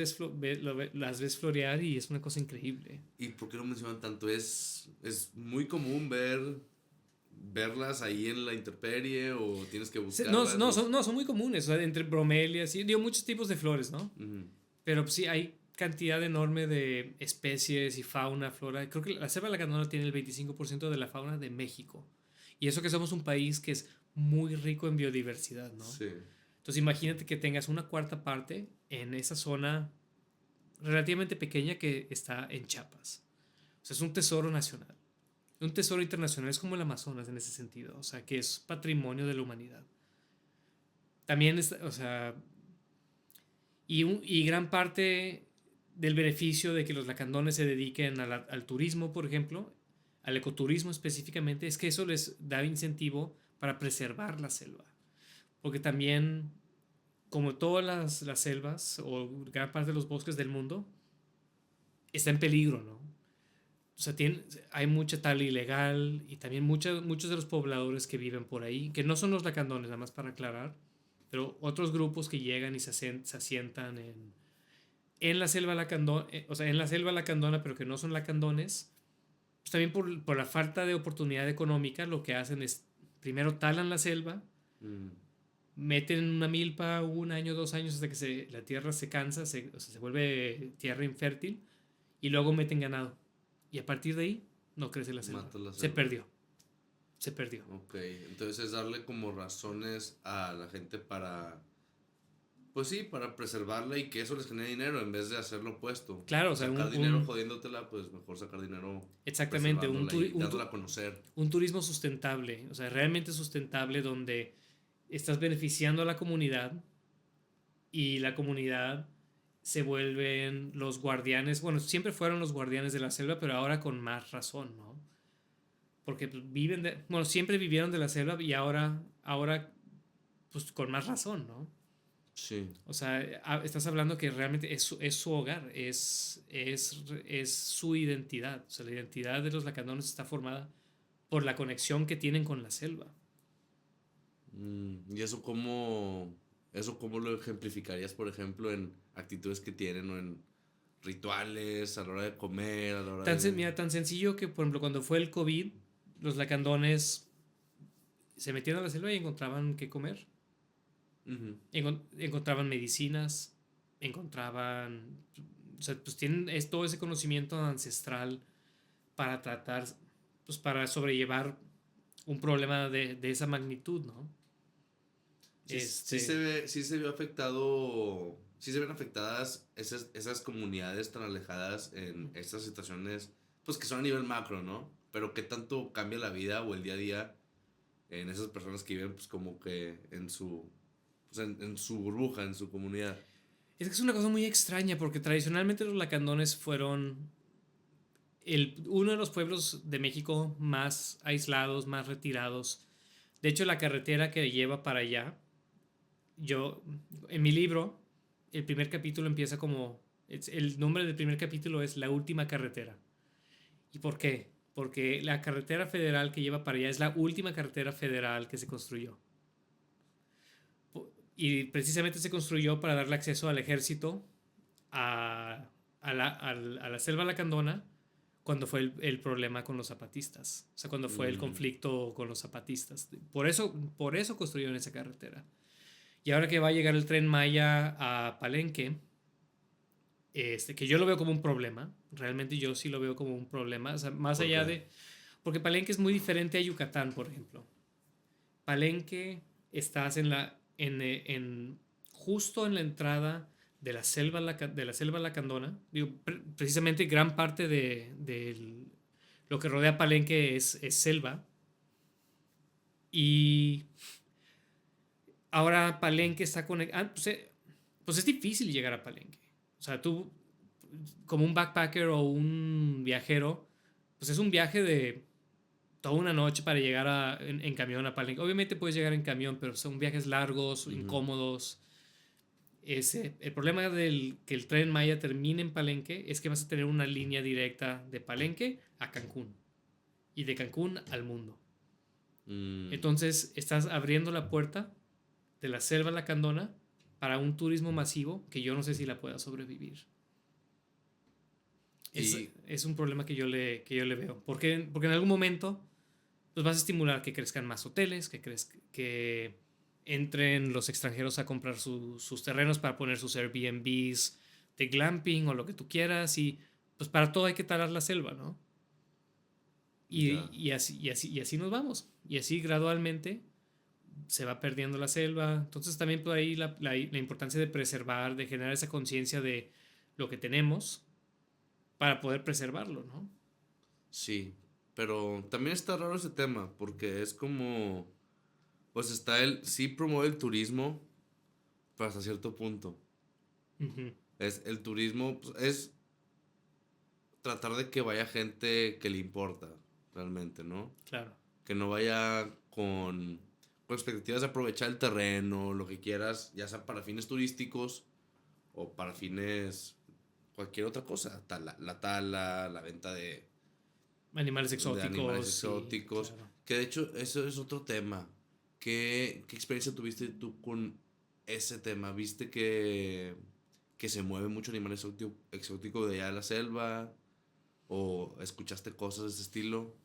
ves florear y es una cosa increíble. ¿Y por qué lo mencionan tanto? Es muy común verlas ahí en la intemperie o tienes que No, buscarlas. son muy comunes, o sea, entre bromelias y digo, muchos tipos de flores, ¿no? Ujú. Pero sí hay cantidad enorme de especies y fauna, flora. Creo que la selva lacandona tiene el 25% de la fauna de México. Y eso que somos un país que es muy rico en biodiversidad, ¿no? Sí. Entonces imagínate que tengas una cuarta parte en esa zona relativamente pequeña que está en Chiapas. O sea, es un tesoro nacional. Un tesoro internacional es como el Amazonas en ese sentido. O sea, que es patrimonio de la humanidad. También, o sea, y gran parte del beneficio de que los lacandones se dediquen al turismo, por ejemplo, al ecoturismo específicamente, es que eso les da incentivo para preservar la selva. Porque también, como todas las selvas o gran parte de los bosques del mundo, está en peligro, ¿no? O sea, hay mucha tala ilegal y también muchos de los pobladores que viven por ahí, que no son los lacandones, nada más para aclarar, pero otros grupos que llegan y se asientan en la selva lacandona, o sea, en la selva lacandona, pero que no son lacandones, pues también por la falta de oportunidad económica, lo que hacen es, primero talan la selva, Mm. meten una milpa 1 año, 2 años, hasta que la tierra se cansa, o sea, se vuelve tierra infértil, y luego meten ganado. Y a partir de ahí, no crece la selva. Mata la Se selva. perdió. Se perdió. Ok, entonces es darle como razones a la gente para, pues sí, para preservarla y que eso les genere dinero en vez de hacer lo opuesto. Claro, o sea, Sacar dinero jodiéndotela, pues mejor sacar dinero exactamente, preservándola y dándola a conocer. un turismo sustentable, o sea, realmente sustentable donde estás beneficiando a la comunidad y la comunidad se vuelven los guardianes, bueno, siempre fueron los guardianes de la selva, pero ahora con más razón, ¿no? Porque pues, bueno, siempre vivieron de la selva y ahora, pues con más razón, ¿no? Sí. O sea, estás hablando que realmente es su hogar, es su identidad. O sea, la identidad de los lacandones está formada por la conexión que tienen con la selva. ¿Y eso cómo lo ejemplificarías, por ejemplo, en actitudes que tienen o en rituales, a la hora de comer, a la hora Mira, de... tan sencillo que, por ejemplo, cuando fue el COVID, los lacandones se metieron a la selva y encontraban qué comer. Ujú. Encontraban medicinas, encontraban. O sea, pues tienen todo ese conocimiento ancestral para tratar, pues para sobrellevar un problema de esa magnitud, ¿no? Sí se vio afectado, sí se ven afectadas esas comunidades tan alejadas en estas situaciones, pues que son a nivel macro, ¿no? Pero qué tanto cambia la vida o el día a día en esas personas que viven pues como que en su burbuja, en su comunidad. Es que es una cosa muy extraña porque tradicionalmente los lacandones fueron uno de los pueblos de México más aislados, más retirados. De hecho, la carretera que lleva para allá, en mi libro, el primer capítulo empieza como, el nombre del primer capítulo es La Última Carretera. ¿Y por qué? Porque la carretera federal que lleva para allá es la última carretera federal que se construyó. Y precisamente se construyó para darle acceso al ejército a la selva lacandona cuando fue el problema con los zapatistas. O sea, cuando fue el Mm, conflicto con los zapatistas. Por eso construyeron esa carretera. Y ahora que va a llegar el Tren Maya a Palenque, que yo lo veo como un problema, realmente yo sí lo veo como un problema, o sea, más ¿por allá qué? de, porque Palenque es muy diferente a Yucatán, por ejemplo. Palenque estás justo en la entrada de la selva, de la selva lacandona. Digo, precisamente gran parte de lo que rodea Palenque es selva. Y ahora Palenque está conectado. Pues es difícil llegar a Palenque. O sea, tú, como un backpacker o un viajero, pues es un viaje de toda una noche para llegar en camión a Palenque. Obviamente puedes llegar en camión, pero son viajes largos, Ujú. incómodos. El problema del que el tren Maya termine en Palenque es que vas a tener una línea directa de Palenque a Cancún y de Cancún al mundo. Mm, Entonces estás abriendo la puerta de la selva lacandona para un turismo masivo que yo no sé si la pueda sobrevivir. y Es un problema que yo le veo. Porque en algún momento pues vas a estimular que crezcan más hoteles, que entren los extranjeros a comprar sus terrenos para poner sus Airbnbs de glamping o lo que tú quieras. Y pues para todo hay que talar la selva, ¿no? ya, Y así nos vamos. Y así gradualmente se va perdiendo la selva. Entonces también por ahí la importancia de preservar, de generar esa conciencia de lo que tenemos para poder preservarlo, ¿no? sí. Pero también está raro ese tema, porque es como, pues está sí promueve el turismo, pero hasta cierto punto. Ujú, Es el turismo, pues, es tratar de que vaya gente que le importa, realmente, ¿no? claro. Que no vaya con expectativas de aprovechar el terreno, lo que quieras, ya sea para fines turísticos o para fines cualquier otra cosa, la tala, la venta Animales de animales exóticos, sí, exóticos, claro. que de hecho eso es otro tema. ¿Qué experiencia tuviste tú con ese tema? ¿Viste que se mueve mucho animal exótico de allá de la selva? ¿O escuchaste cosas de ese estilo?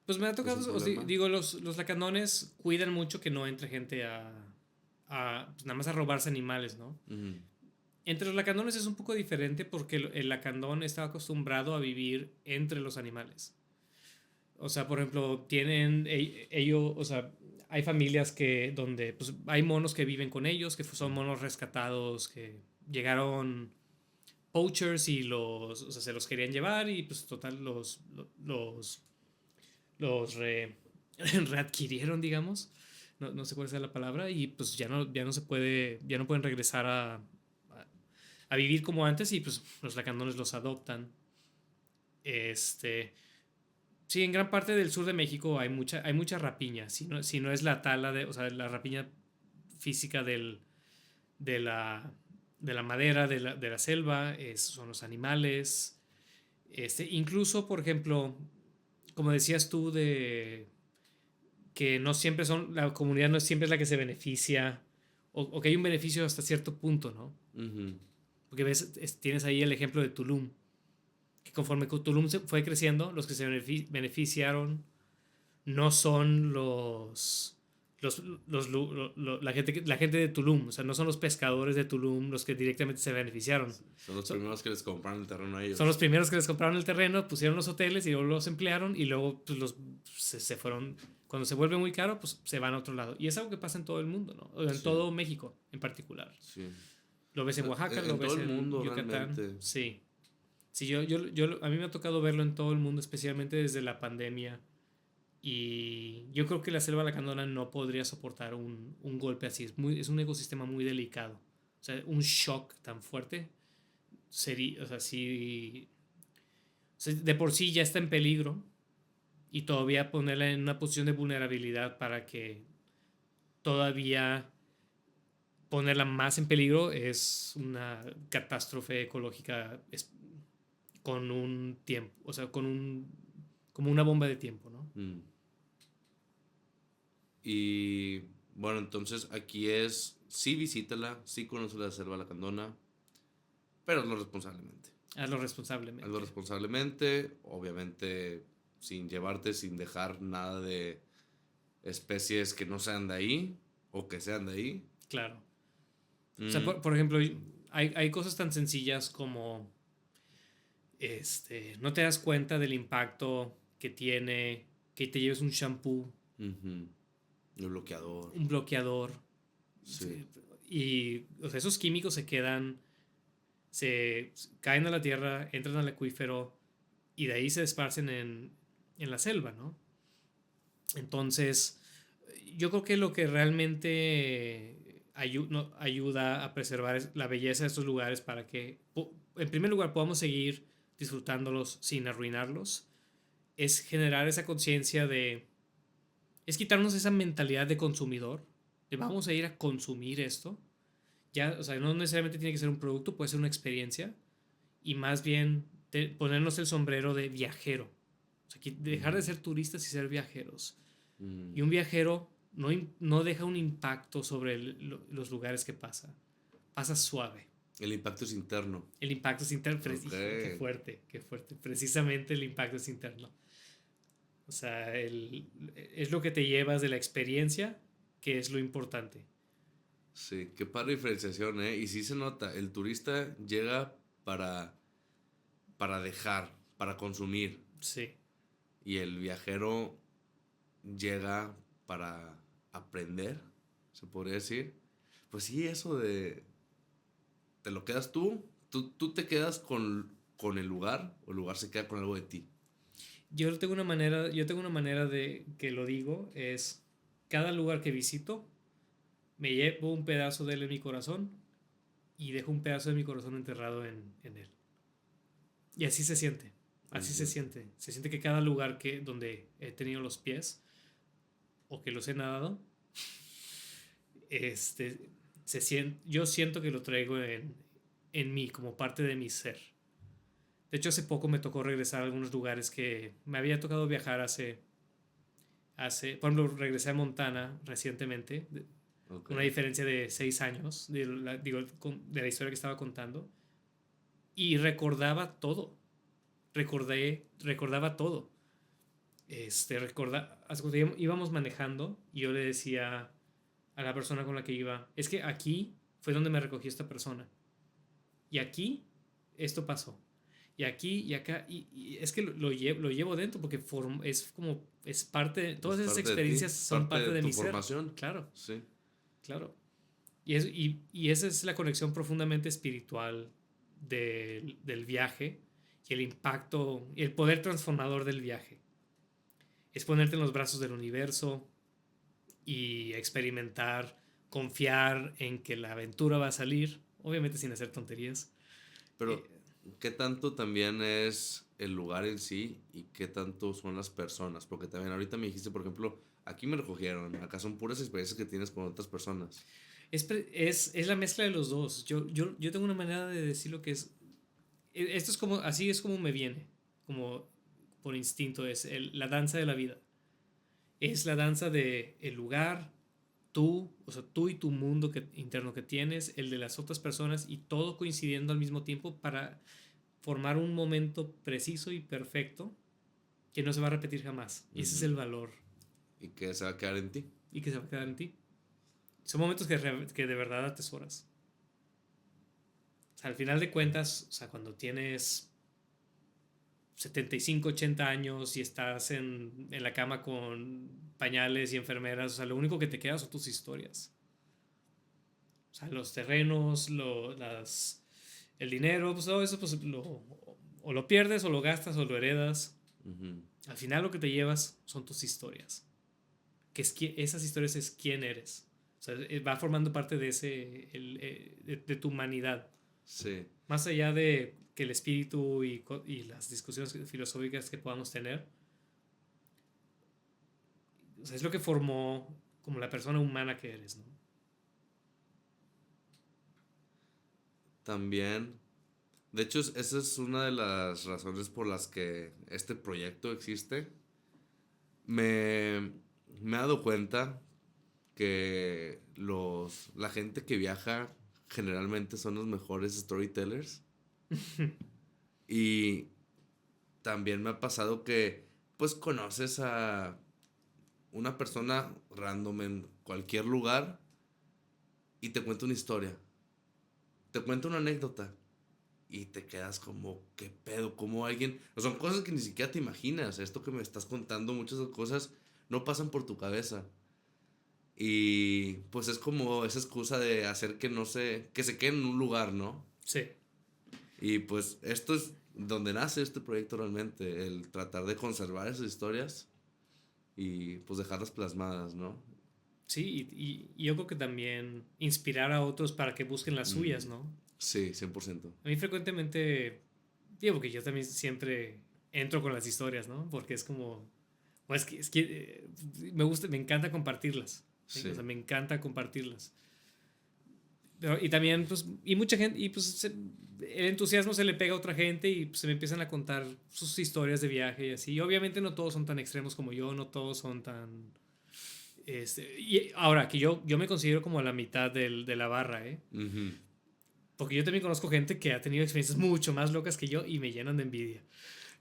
Pues me ha ¿Es un tocado, problema? digo, los lacanones cuidan mucho que no entre gente pues nada más a robarse animales, ¿no? Ujú. Entre los lacanones es un poco diferente porque el lacandón está acostumbrado a vivir entre los animales. O sea, por ejemplo, ellos, o sea, hay familias donde pues, hay monos que viven con ellos, que son monos rescatados, que llegaron poachers y o sea, se los querían llevar y pues total los readquirieron, digamos. No sé cuál sea la palabra y pues ya no se puede, ya no pueden regresar a vivir como antes y pues los lacandones los adoptan. Este, sí, en gran parte del sur de México hay mucha rapiña, si no es la tala o sea, la rapiña física de la, de la madera, de la selva, son los animales. Incluso, por ejemplo, como decías tú, de que no siempre la comunidad no siempre es la que se beneficia, o que hay un beneficio hasta cierto punto, ¿no? Ujú. Porque ves, tienes ahí el ejemplo de Tulum, que conforme Tulum se fue creciendo, los que se beneficiaron no son la gente de Tulum, o sea, no son los pescadores de Tulum los que directamente se beneficiaron. Son los Son, primeros que les compraron el terreno a son los ellos. primeros que les compraron el terreno, pusieron los hoteles y luego los emplearon y luego pues, se fueron. Cuando se vuelve muy caro, pues se van a otro lado. Y es algo que pasa en todo el mundo, ¿no? O en Sí, todo México en particular. sí. Lo ves en Oaxaca, lo En todo ves el en mundo, Yucatán. realmente. Sí. Sí, a mí me ha tocado verlo en todo el mundo, especialmente desde la pandemia. Y yo creo que la selva lacandona no podría soportar un golpe así. Es un ecosistema muy delicado. O sea, un shock tan fuerte sería, o sea, sí, o sea, de por sí ya está en peligro y todavía ponerla en una posición de vulnerabilidad para que todavía ponerla más en peligro es una catástrofe ecológica con un tiempo, o sea, como una bomba de tiempo, ¿no? Mm. Y bueno, entonces aquí es, sí visítala, sí conoce la selva lacandona, pero no responsablemente. Hazlo responsablemente. Hazlo responsablemente, obviamente sin dejar nada de especies que no sean de ahí o que sean de ahí. Claro. O sea, Mm, por ejemplo, hay cosas tan sencillas como no te das cuenta del impacto que tiene que te lleves un shampoo, ujú. El bloqueador. un bloqueador, Sí. y o sea, esos químicos se caen a la tierra, entran al acuífero y de ahí se esparcen en la selva, ¿no? Entonces, yo creo que lo que realmente ayuda a preservar la belleza de estos lugares para que, en primer lugar, podamos seguir disfrutándolos sin arruinarlos, es generar esa conciencia es quitarnos esa mentalidad de consumidor, de vamos a ir a consumir esto. Ya, o sea, no necesariamente tiene que ser un producto, puede ser una experiencia, y más bien ponernos el sombrero de viajero. O sea, dejar de Mm, ser turistas y ser viajeros. mm. Y un viajero no deja un impacto sobre los lugares que pasa. Pasa suave. El impacto es interno. El impacto es interno. Ok. Hijo, qué fuerte, qué fuerte. Precisamente el impacto es interno. O sea, es lo que te llevas de la experiencia, que es lo importante. Sí, qué padre diferenciación, ¿eh? Y sí se nota, el turista llega para, para dejar, para consumir, Sí. y el viajero llega para aprender, se podría decir. Pues sí, eso de, te lo quedas tú te quedas con el lugar, o el lugar se queda con algo de ti. Yo tengo una manera de que lo digo, es cada lugar que visito, me llevo un pedazo de él en mi corazón y dejo un pedazo de mi corazón enterrado en él. Y así se siente. Así se Ujú. siente. Se siente que cada lugar donde he tenido los pies o que los he nadado, este, yo siento que lo traigo en mí, como parte de mi ser. De hecho, hace poco me tocó regresar a algunos lugares que me había tocado viajar por ejemplo, regresé a Montana recientemente, Ok. una diferencia de 6 años, de la historia que estaba contando, y recordaba todo. Recordaba todo. Hace cuando íbamos manejando y yo le decía a la persona con la que iba, es que aquí fue donde me recogió esta persona. Y aquí esto pasó. Y aquí y acá. Y es que lo llevo dentro porque es parte Es todas esas parte de ti, experiencias son parte parte de de tu mi ser. formación. Claro, Sí. claro. Y esa es la conexión profundamente espiritual del viaje y el impacto y el poder transformador del viaje. Es ponerte en los brazos del universo y experimentar, confiar en que la aventura va a salir, obviamente sin hacer tonterías. Eh, Pero, ¿qué tanto también es el lugar en sí y qué tanto son las personas? Porque también ahorita me dijiste, por ejemplo, aquí me recogieron, acá son puras experiencias que tienes con otras personas. es la mezcla de los dos. Yo tengo una manera de decir lo que es. Esto es como, así es como me viene, como por instinto, es la danza de la vida. Es la danza de el lugar, o sea, tú y tu mundo interno que tienes, el de las otras personas y todo coincidiendo al mismo tiempo para formar un momento preciso y perfecto que no se va a repetir jamás. Y ese es Ujú. el valor Y que se va a quedar en ti. y que se va a quedar en ti. Son momentos que de verdad atesoras. O sea, al final de cuentas, o sea, cuando tienes 75 80 años y estás en la cama con pañales y enfermeras, o sea, lo único que te queda son tus historias. O sea, los terrenos, el dinero, pues todo eso, pues o lo pierdes, o lo gastas, o lo heredas. Ujú. Al final lo que te llevas son tus historias. Esas historias es quién eres. O sea, va formando parte de de tu humanidad. Sí. Más allá de que el espíritu y las discusiones filosóficas que podamos tener, o sea, es lo que formó como la persona humana que eres, ¿no? También, de hecho, esa es una de las razones por las que este proyecto existe. Me, me he dado cuenta que la gente que viaja generalmente son los mejores storytellers. Y también me ha pasado que, pues, conoces a una persona random en cualquier lugar y te cuenta una historia, te cuenta una anécdota y te quedas como, ¿qué pedo? ¿Cómo alguien? O son cosas que ni siquiera te imaginas. Esto que me estás contando, muchas de las cosas no pasan por tu cabeza. Y pues es como esa excusa de hacer que no se, que se quede en un lugar, ¿no? Sí. Y pues esto es donde nace este proyecto realmente, el tratar de conservar esas historias y pues dejarlas plasmadas, ¿no? Sí, y yo creo que también inspirar a otros para que busquen las suyas, Mm, ¿no? sí, 100%. A mí frecuentemente, digo, porque yo también siempre entro con las historias, ¿no? Porque es como, pues me gusta, me encanta compartirlas. ¿Sí? O sea, Sí. me encanta compartirlas. Y también, pues, y mucha gente, y pues el entusiasmo se le pega a otra gente y pues, se me empiezan a contar sus historias de viaje y así. Y obviamente no todos son tan extremos como yo, no todos son tan... y ahora, que yo me considero como a la mitad de la barra, ¿eh? Ujú. Porque yo también conozco gente que ha tenido experiencias mucho más locas que yo y me llenan de envidia.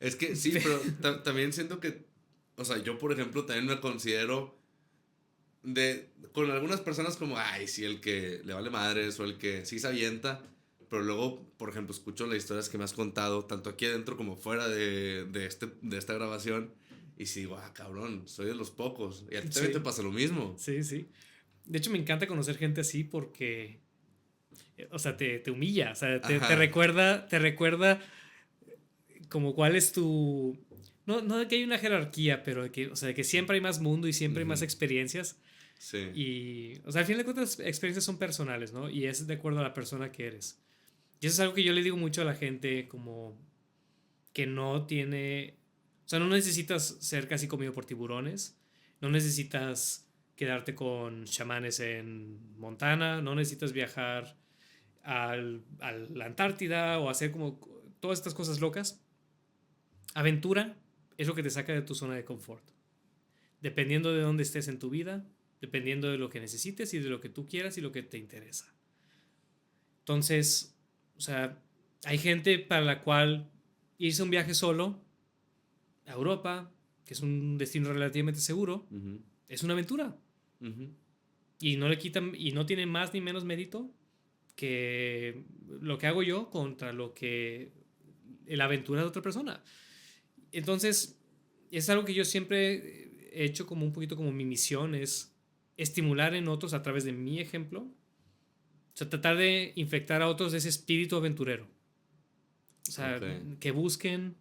Es que sí, pero también siento que, o sea, yo por ejemplo también me considero con algunas personas como, ay, sí, el que le vale madres o el que sí se avienta, pero luego, por ejemplo, escucho las historias que me has contado, tanto aquí adentro como fuera de esta grabación, y sí digo, ah, cabrón, soy de los pocos, y a ti también te Sí, pasa lo mismo. sí, sí. De hecho, me encanta conocer gente así porque, o sea, te humilla, o sea, Ajá, te recuerda como cuál es tu... No, no de que hay una jerarquía, pero de que, o sea, de que siempre hay más mundo y siempre hay más ujú, experiencias. sí, Y, o sea, al final de cuentas, experiencias son personales, ¿no? Y es de acuerdo a la persona que eres. Y eso es algo que yo le digo mucho a la gente, como que no tiene... O sea, no necesitas ser casi comido por tiburones, no necesitas quedarte con chamanes en Montana, no necesitas viajar a la Antártida o hacer como todas estas cosas locas. Aventura es lo que te saca de tu zona de confort. Dependiendo de dónde estés en tu vida, dependiendo de lo que necesites y de lo que tú quieras y lo que te interesa. Entonces, o sea, hay gente para la cual irse un viaje solo a Europa, que es un destino relativamente seguro, ujú, es una aventura. ujú, Y no le quitan, y no tiene más ni menos mérito que lo que hago yo contra lo que la aventura de otra persona. Entonces, es algo que yo siempre he hecho como un poquito como mi misión, es estimular en otros a través de mi ejemplo. O sea, tratar de infectar a otros de ese espíritu aventurero. O ok, sea, que busquen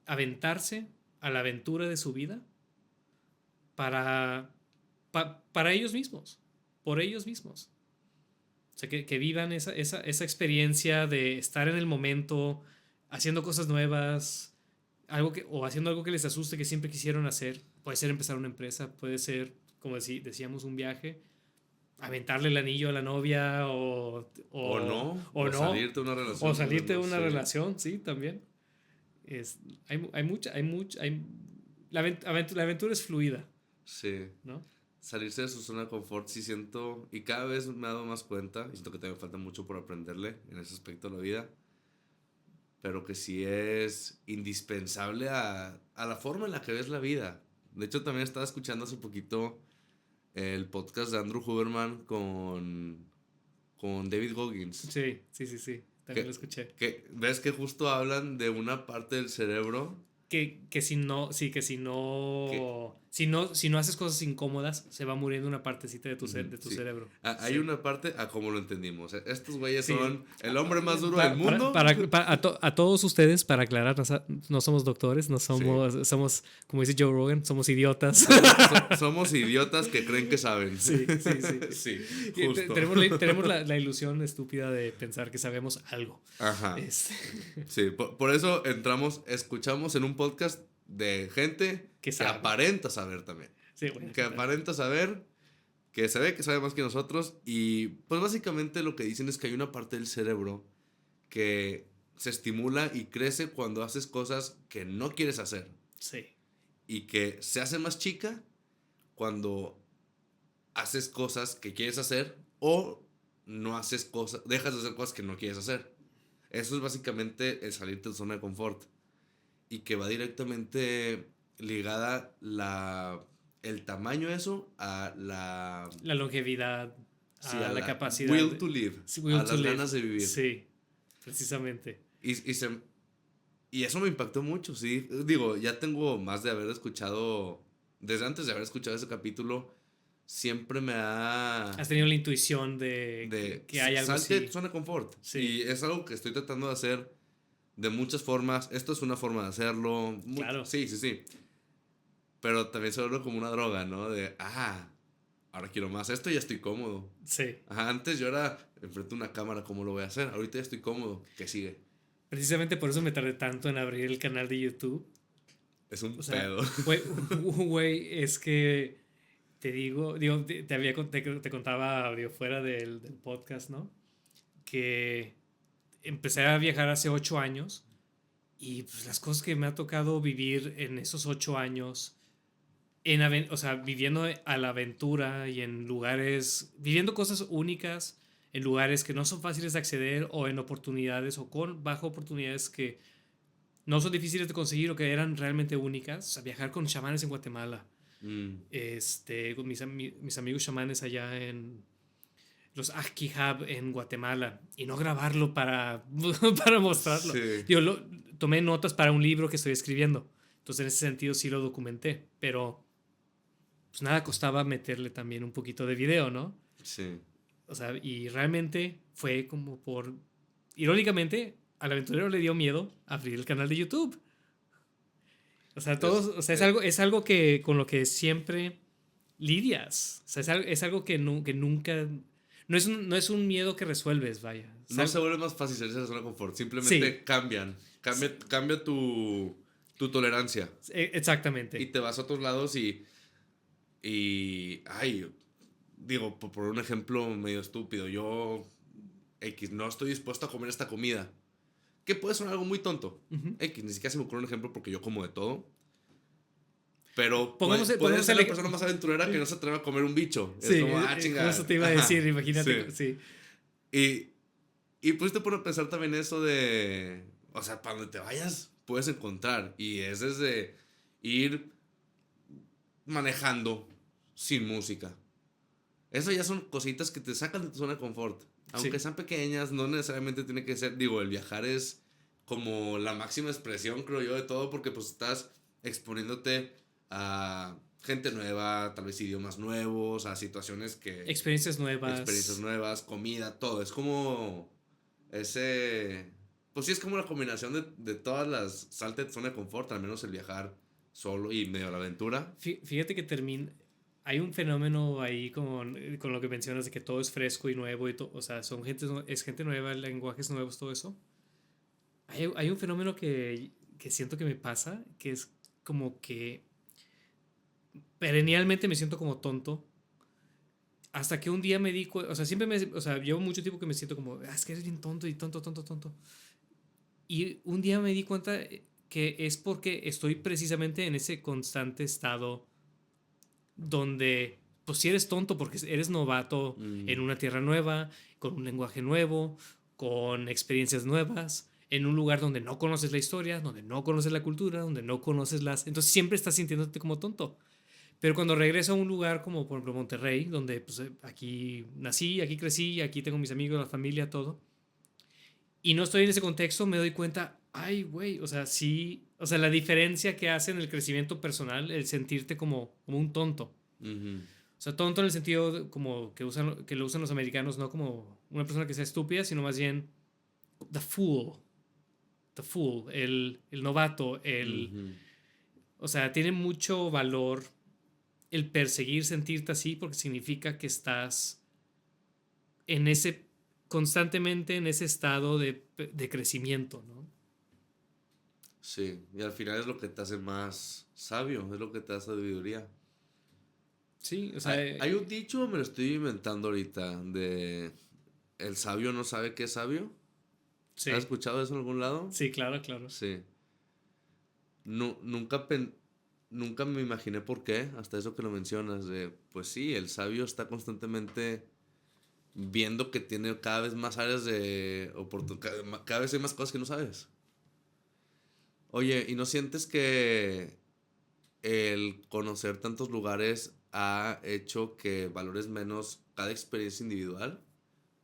aventarse a la aventura de su vida para, para ellos mismos, por ellos mismos. O sea, que vivan esa experiencia de estar en el momento, haciendo cosas nuevas, o haciendo algo que les asuste que siempre quisieron hacer. Puede ser empezar una empresa, puede ser, como decíamos, un viaje, aventarle el anillo a la novia o o no, salirte de una o relación, salirte de no una sé, relación, sí, también. La aventura es fluida, sí. ¿no? Salirse de su zona de confort, sí siento, y cada vez me he dado más cuenta, y siento que todavía falta mucho por aprenderle en ese aspecto de la vida, pero que sí es indispensable a la forma en la que ves la vida. De hecho, también estaba escuchando hace poquito el podcast de Andrew Huberman con David Goggins, Sí, sí, sí, sí, también lo que, escuché. que ves que justo hablan de una parte del cerebro Que si no, sí, que que, si no haces cosas incómodas, se va muriendo una partecita de ujú, de tu sí. cerebro. Hay Sí. una parte a como lo entendimos. Estos güeyes Sí. son el hombre más duro del mundo. A todos ustedes, para aclarar, no somos doctores, no Sí. somos, como dice Joe Rogan, somos idiotas. Somos idiotas que creen que saben. Sí, sí, sí. Sí, justo. Tenemos, tenemos la ilusión estúpida de pensar que sabemos algo. Ajá. Es, Sí, por eso escuchamos en un podcast de gente que que sabe. aparenta saber también. Sí, bueno, Que también. aparenta saber, que se ve que sabe más que nosotros. Y pues básicamente lo que dicen es que hay una parte del cerebro que se estimula y crece cuando haces cosas que no quieres hacer. Sí, Y que se hace más chica cuando haces cosas que quieres hacer o no haces cosas, dejas de hacer cosas que no quieres hacer. eso es básicamente el salirte de tu zona de confort. Y que va directamente ligada el tamaño eso a La longevidad, sí, a a la la capacidad. will to live, Sí, a will to las live. ganas de vivir. Sí, precisamente. Y eso me impactó mucho, sí. Digo, ya tengo más de haber escuchado, desde antes de haber escuchado ese capítulo, siempre me ha... Has tenido la intuición de que hay algo salte de tu así. zona de confort. Sí. Y es algo que estoy tratando de hacer de muchas formas. Esto es una forma de hacerlo. Claro. Sí, sí, sí. Pero también se vuelve como una droga, ¿no? Ahora quiero más. Esto ya estoy cómodo. Sí. Ajá, antes yo era enfrente de una cámara, ¿cómo lo voy a hacer? Ahorita ya estoy cómodo. ¿Qué sigue? Precisamente por eso me tardé tanto en abrir el canal de YouTube. Es un O sea, pedo. güey, es que digo, te contaba digo, fuera del podcast, ¿no? Que empecé a viajar hace 8 años y pues las cosas que me ha tocado vivir en esos 8 años, o sea, viviendo a la aventura y en lugares, viviendo cosas únicas, en lugares que no son fáciles de acceder o en oportunidades o bajo oportunidades que no son difíciles de conseguir o que eran realmente únicas. O sea, viajar con chamanes en Guatemala. Con mis amigos chamanes allá en los Akihab en Guatemala y no grabarlo para mostrarlo. Sí. Yo tomé notas para un libro que estoy escribiendo. Entonces, en ese sentido, sí lo documenté. Pero, pues nada costaba meterle también un poquito de video, ¿no? Sí. O sea, y realmente fue como por... Irónicamente, al aventurero le dio miedo abrir el canal de YouTube. O sea, es algo que con lo que siempre lidias. O sea, es algo que nunca... No es un miedo que resuelves, vaya. No se vuelve más fácil salirse de la zona de confort. Simplemente Sí. Cambia tu tolerancia. Exactamente. Y te vas a otros lados ay, digo, por un ejemplo medio estúpido, yo no estoy dispuesto a comer esta comida. Que puede sonar algo muy tonto. Ujú. Ni siquiera se me ocurre un ejemplo porque yo como de todo. Pero Pongamos puede ser el la ej- persona más aventurera que no se atreve a comer un bicho. Sí, Es como, chinga. eso te iba a decir, imagínate. Sí. Sí. Y pues te pone a pensar también eso de, o sea, para donde te vayas puedes encontrar. Y es desde ir manejando sin música. Eso ya son cositas que te sacan de tu zona de confort. Aunque Sí. sean pequeñas, no necesariamente tiene que ser, digo, el viajar es como la máxima expresión, creo yo, de todo, porque pues estás exponiéndote a gente nueva, tal vez idiomas nuevos, a situaciones Experiencias nuevas. comida, todo. Es como pues sí, es como la combinación de todas las salte de zona de confort, al menos el viajar solo y medio a la aventura. Fíjate que hay un fenómeno ahí con lo que mencionas de que todo es fresco y nuevo o sea, es gente nueva, lenguajes nuevos, todo eso. Hay un fenómeno que siento que me pasa, que es como que perennialmente me siento como tonto. Hasta que un día me di cuenta, o sea, llevo mucho tiempo que me siento como, es que eres bien tonto y tonto, tonto, tonto. Y un día me di cuenta que es porque estoy precisamente en ese constante estado donde, pues si eres tonto porque eres novato en una tierra nueva, con un lenguaje nuevo, con experiencias nuevas, en un lugar donde no conoces la historia, donde no conoces la cultura, donde no conoces Entonces siempre estás sintiéndote como tonto. Pero cuando regreso a un lugar como por ejemplo Monterrey, donde pues, aquí nací, aquí crecí, aquí tengo mis amigos, la familia, todo, y no estoy en ese contexto, me doy cuenta, ay, güey, o sea, sí, o sea, la diferencia que hace en el crecimiento personal el sentirte como un tonto. Uh-huh. O sea, tonto en el sentido como que lo usan los americanos, no como una persona que sea estúpida, sino más bien the fool. The fool, el novato, Uh-huh. O sea, tiene mucho valor el perseguir sentirte así porque significa que estás en constantemente en ese estado de crecimiento, ¿no? Sí, y al final es lo que te hace más sabio, es lo que te da sabiduría. Sí, o sea... Hay un dicho, me lo estoy inventando ahorita, de el sabio no sabe qué es sabio. sí. ¿Has escuchado eso en algún lado? Sí, claro, claro. Sí. No, nunca me imaginé por qué, hasta eso que lo mencionas, pues sí, el sabio está constantemente viendo que tiene cada vez más áreas de oportunidad, cada vez hay más cosas que no sabes. Oye, ¿y no sientes que el conocer tantos lugares ha hecho que valores menos cada experiencia individual?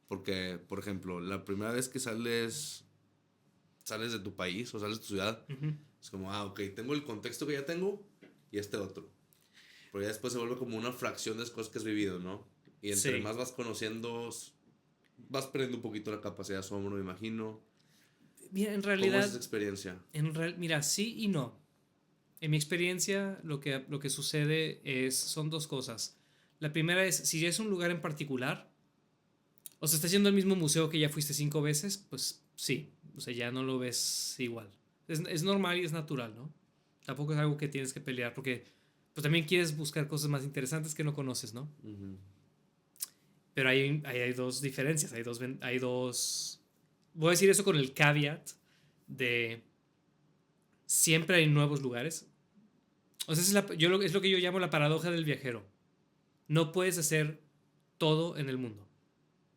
Porque, por ejemplo, la primera vez que sales de tu país o sales de tu ciudad, Ujú. es como, ok, tengo el contexto que ya tengo y este otro. Pero ya después se vuelve como una fracción de las cosas que has vivido, ¿no? Y entre Sí. más vas conociendo, vas perdiendo un poquito la capacidad de asombro, me imagino. Mira, en ¿Cómo es esa realidad, experiencia? mira, sí y no. En mi experiencia, lo que sucede son dos cosas. La primera es, si es un lugar en particular, o sea, está siendo el mismo museo que ya fuiste 5 veces, pues sí, o sea, ya no lo ves igual. Es normal y es natural, ¿no? Tampoco es algo que tienes que pelear, porque pues también quieres buscar cosas más interesantes que no conoces, ¿no? Ujú. Pero hay dos diferencias, hay dos... Voy a decir eso con el caveat de siempre hay nuevos lugares. O sea, es lo que yo llamo la paradoja del viajero. No puedes hacer todo en el mundo.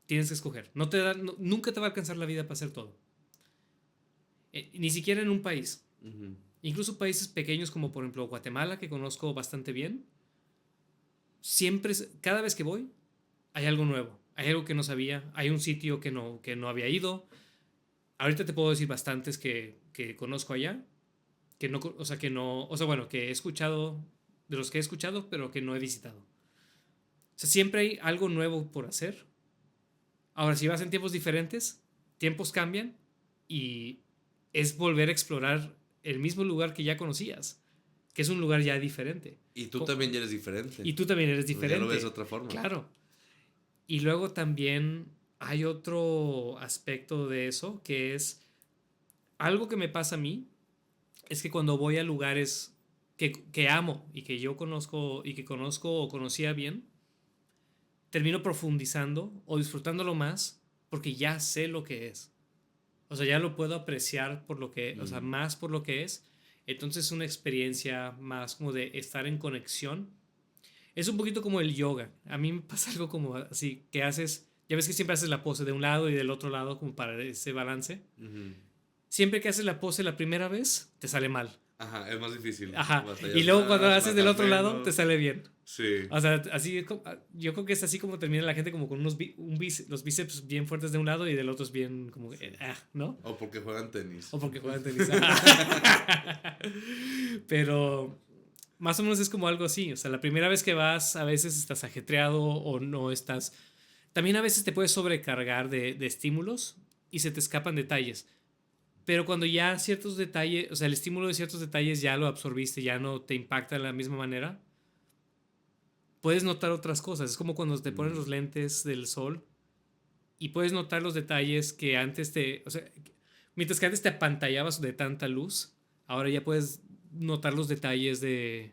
Tienes que escoger. Nunca te va a alcanzar la vida para hacer todo. Ni siquiera en un país. Ujú. Incluso países pequeños como por ejemplo Guatemala, que conozco bastante bien. Siempre, cada vez que voy, hay algo nuevo. Hay algo que no sabía. Hay un sitio que no había ido. Ahorita te puedo decir bastantes que conozco allá. Que no, o sea, que no, o sea, bueno, que he escuchado, de los que he escuchado, pero que no he visitado. O sea, siempre hay algo nuevo por hacer. Ahora, si vas en tiempos diferentes, tiempos cambian y es volver a explorar el mismo lugar que ya conocías, que es un lugar ya diferente. Y tú también ya eres diferente. Y tú también eres Ya lo ves de diferente, otra forma. claro. Y luego también hay otro aspecto de eso, que es algo que me pasa a mí, es que cuando voy a lugares que amo y que yo conozco y que conozco o conocía bien, termino profundizando o disfrutándolo más porque ya sé lo que es. O sea, ya lo puedo apreciar por lo que, o sea, Mm. más por lo que es. Entonces es una experiencia más como de estar en conexión. Es un poquito como el yoga. A mí me pasa algo como así, que haces, ya ves que siempre haces la pose de un lado y del otro lado como para ese balance. Ujú. Siempre que haces la pose la primera vez, te sale mal. Ajá, es más difícil. Ajá. Y Batallas luego cuando lo más, haces del bajas otro lado, te menos. sale bien. Sí. O sea, así yo creo que es así como termina la gente como con los bíceps bien fuertes de un lado y del otro es bien como, Sí. ¿no? O porque juegan tenis. O porque juegan tenis. Pero más o menos es como algo así. O sea, la primera vez que vas, a veces estás ajetreado o no estás. También a veces te puedes sobrecargar de estímulos y se te escapan detalles. Pero cuando ya ciertos detalles, o sea, el estímulo de ciertos detalles ya lo absorbiste, ya no te impacta de la misma manera, puedes notar otras cosas. Es como cuando te pones Mm. los lentes del sol y puedes notar los detalles que antes o sea, mientras que antes te apantallabas de tanta luz, ahora ya puedes notar los detalles de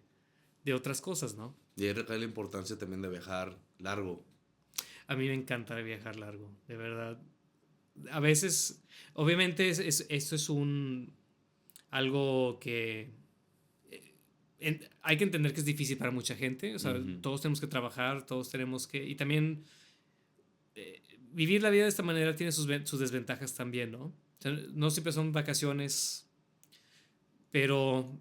otras cosas, ¿no? Y ahí recae la importancia también de viajar largo. A mí me encanta viajar largo, de verdad. A veces, obviamente, esto es algo que hay que entender que es difícil para mucha gente. O sea, Ujú. todos tenemos que trabajar, todos tenemos que. Y también vivir la vida de esta manera tiene sus desventajas también, ¿no? O sea, no siempre son vacaciones, pero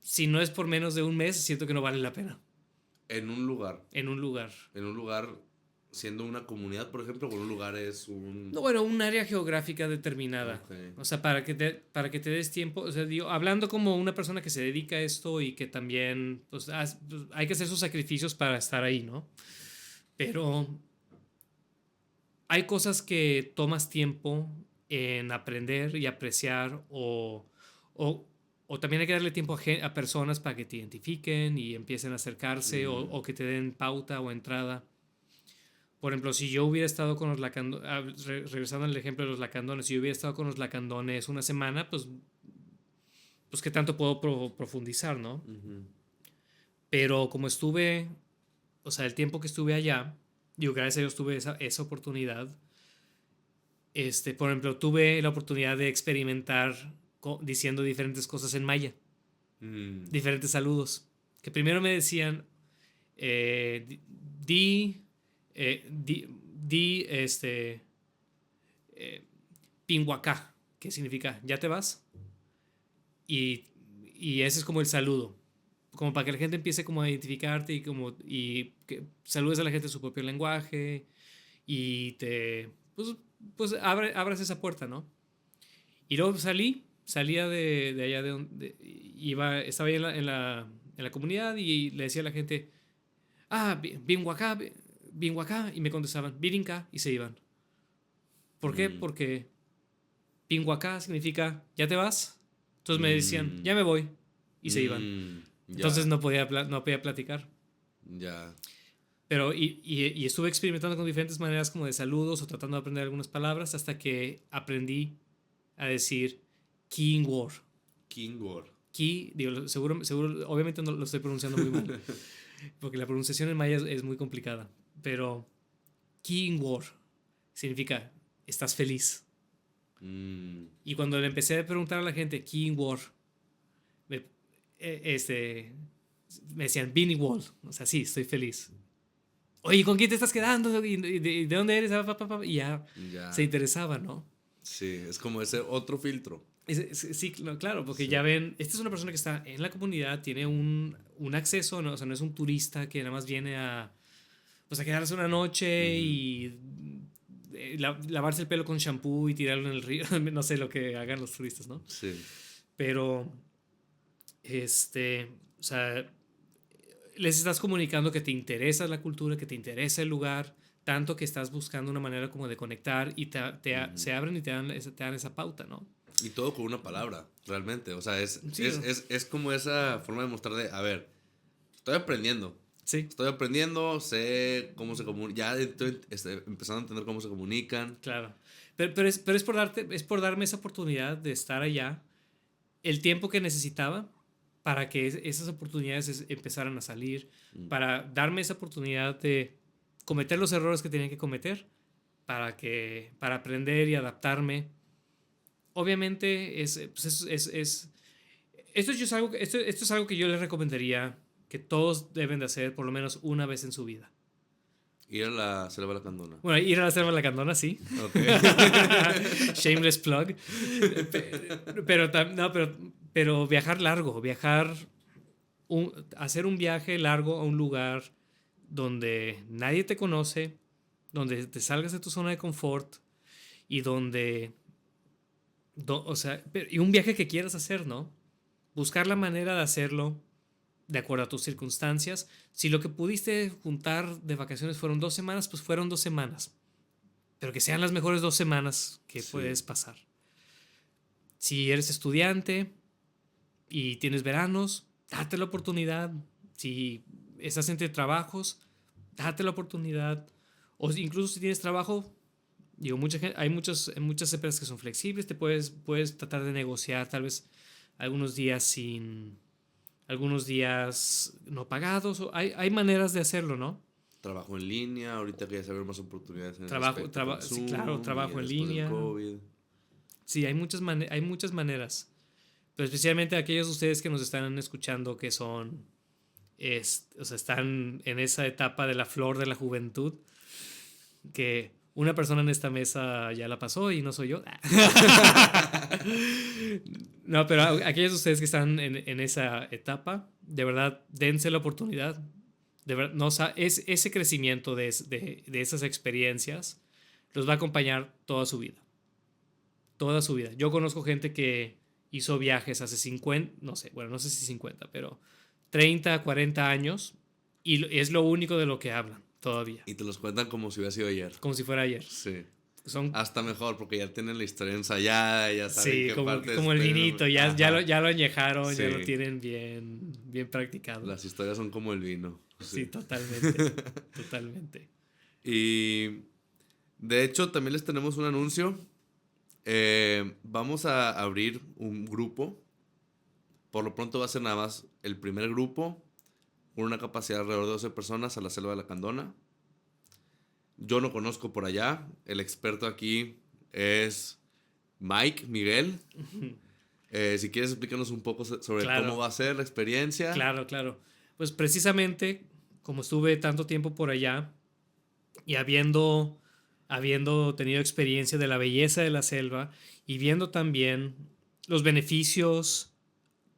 si no es por menos de un mes, siento que no vale la pena En un lugar. en un lugar. En un lugar, siendo una comunidad, por ejemplo, o en un lugar es un. No, bueno, un área geográfica determinada. Ok. O sea, para que te des tiempo, o sea, digo, hablando como una persona que se dedica a esto y que también, pues, pues, hay que hacer sus sacrificios para estar ahí, ¿no? Pero hay cosas que tomas tiempo en aprender y apreciar o, o también hay que darle tiempo a personas para que te identifiquen y empiecen a acercarse Mm. o que te den pauta o entrada. Por ejemplo, si yo hubiera estado con los lacandones, regresando al ejemplo de los lacandones, si yo hubiera estado con los lacandones una semana, pues qué tanto puedo profundizar, ¿no? Ujú. Pero como estuve, o sea, el tiempo que estuve allá, digo, gracias a Dios tuve esa oportunidad. Por ejemplo, tuve la oportunidad de experimentar diciendo diferentes cosas en maya, Mm. diferentes saludos. Que primero me decían, di, di, di Pinhuacá, que significa ¿ya te vas? Y ese es como el saludo, como para que la gente empiece como a identificarte y que saludes a la gente en su propio lenguaje y pues abras esa puerta, ¿no? Y luego salía de allá de donde estaba ahí en la comunidad y le decía a la gente, Binhuacá, Binhuacá, y me contestaban, Birinca, y se iban. ¿Por qué? Mm, Porque Binhuacá significa, ¿ya te vas? Entonces me decían, mm, ya me voy, y se iban. Entonces ya, no podía platicar. ya. Pero, y estuve experimentando con diferentes maneras como de saludos o tratando de aprender algunas palabras hasta que aprendí a decir King War. King War. Ki, digo, seguro, obviamente no lo estoy pronunciando muy mal, porque la pronunciación en maya es muy complicada, pero King War significa estás feliz. Mm, Y cuando le empecé a preguntar a la gente King War, me, me decían Vinny Wall, o sea, sí, estoy feliz. Oye, ¿con quién te estás quedando? ¿Y de dónde eres? Y ya se ya. interesaba, ¿no? Sí, es como ese otro filtro. Sí, claro, porque Sí. ya ven, esta es una persona que está en la comunidad, tiene un acceso, ¿no? O sea, no es un turista que nada más viene pues, a quedarse una noche Ujú. y lavarse el pelo con shampoo y tirarlo en el río, no sé lo que hagan los turistas, ¿no? Sí. Pero, o sea, les estás comunicando que te interesa la cultura, que te interesa el lugar, tanto que estás buscando una manera como de conectar y Ujú. se abren y te dan esa pauta, ¿no? Y todo con una palabra, realmente. O sea, Sí, es como esa forma de mostrar de, a ver, estoy aprendiendo. sí, Estoy aprendiendo, sé cómo se comunican, ya estoy empezando a entender cómo se comunican. claro. Pero es por darme esa oportunidad de estar allá el tiempo que necesitaba para que esas oportunidades empezaran a salir, Mm. para darme esa oportunidad de cometer los errores que tenía que cometer, para aprender y adaptarme. Obviamente esto es algo que yo les recomendaría que todos deben de hacer por lo menos una vez en su vida. Ir a la selva de la Candona. Bueno, ir a la selva de la Candona, sí. Ok. Shameless plug. No, pero viajar largo, hacer un viaje largo a un lugar donde nadie te conoce, donde te salgas de tu zona de confort y o sea, y un viaje que quieras hacer, ¿no? Buscar la manera de hacerlo de acuerdo a tus circunstancias. Si lo que pudiste juntar de vacaciones fueron 2 semanas, pues fueron 2 semanas. Pero que sean las mejores 2 semanas que Sí. puedes pasar. Si eres estudiante y tienes veranos, date la oportunidad. Si estás entre trabajos, date la oportunidad. O incluso si tienes trabajo, digo, hay muchas empresas que son flexibles, puedes tratar de negociar tal vez algunos días algunos días no pagados. Hay maneras de hacerlo, ¿no? Trabajo en línea, ahorita que ya se abren más oportunidades en ese aspecto con Sí, claro, Zoom y trabajo en después del línea. COVID. Sí, hay muchas maneras. Pero especialmente aquellos de ustedes que nos están escuchando que o sea, están en esa etapa de la flor de la juventud, que una persona en esta mesa ya la pasó y no soy yo. No, pero aquellos de ustedes que están en esa etapa, de verdad, dense la oportunidad. De verdad, no, ese crecimiento de esas experiencias los va a acompañar toda su vida. Toda su vida. Yo conozco gente que hizo viajes hace 50, no sé, bueno, no sé si 50, pero 30, 40 años y es lo único de lo que hablan todavía, Y te los cuentan como si hubiera sido ayer. como si fuera ayer. Sí. Son, Hasta mejor, porque ya tienen la historia ensayada, ya saben sí, qué partes como el tienen. vinito, Ajá. ya lo añejaron, ya lo Sí. tienen bien practicado. Las historias son como el vino. Sí, Sí. totalmente, totalmente. Y de hecho, también les tenemos un anuncio. Vamos a abrir un grupo. Por lo pronto va a ser nada más el primer grupo, con una capacidad de alrededor de 12 personas a la selva de la Candona. Yo no conozco por allá. El experto aquí es Mike Miguel. Si quieres explícanos un poco sobre cómo Claro, va a ser la experiencia. claro, claro. Pues precisamente, como estuve tanto tiempo por allá y habiendo habiendo tenido experiencia de la belleza de la selva y viendo también los beneficios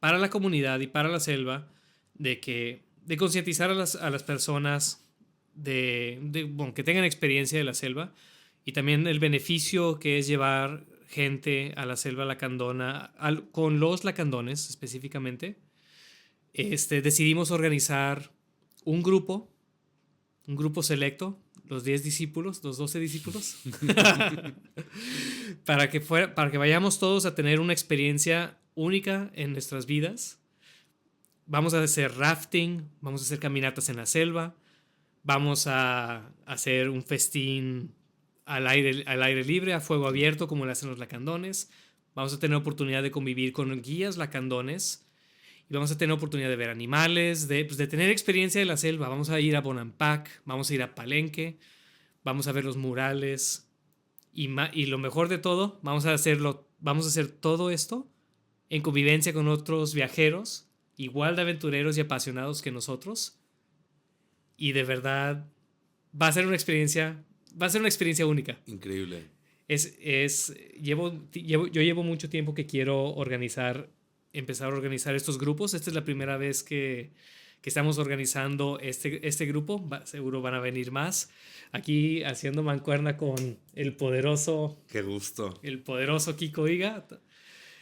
para la comunidad y para la selva de concientizar a las personas bueno, que tengan experiencia de la selva y también el beneficio que es llevar gente a la selva lacandona, con los lacandones específicamente. Decidimos organizar un grupo, un grupo selecto, los 10 discípulos, los 12 discípulos, para que vayamos todos a tener una experiencia única en nuestras vidas. Vamos a hacer rafting, vamos a hacer caminatas en la selva, vamos a hacer un festín al aire libre, a fuego abierto, como lo hacen los lacandones. Vamos a tener oportunidad de convivir con guías lacandones. Y vamos a tener oportunidad de ver animales, de tener experiencia de la selva. Vamos a ir a Bonampak, vamos a ir a Palenque, vamos a ver los murales. Y lo mejor de todo, vamos a hacer todo esto en convivencia con otros viajeros, igual de aventureros y apasionados que nosotros. Y de verdad, va a ser una experiencia única. Increíble. Yo llevo mucho tiempo que quiero empezar a organizar estos grupos. Esta es la primera vez que estamos organizando este grupo. Seguro van a venir más. Aquí haciendo mancuerna con el poderoso. Qué gusto. El poderoso Kiko Higa.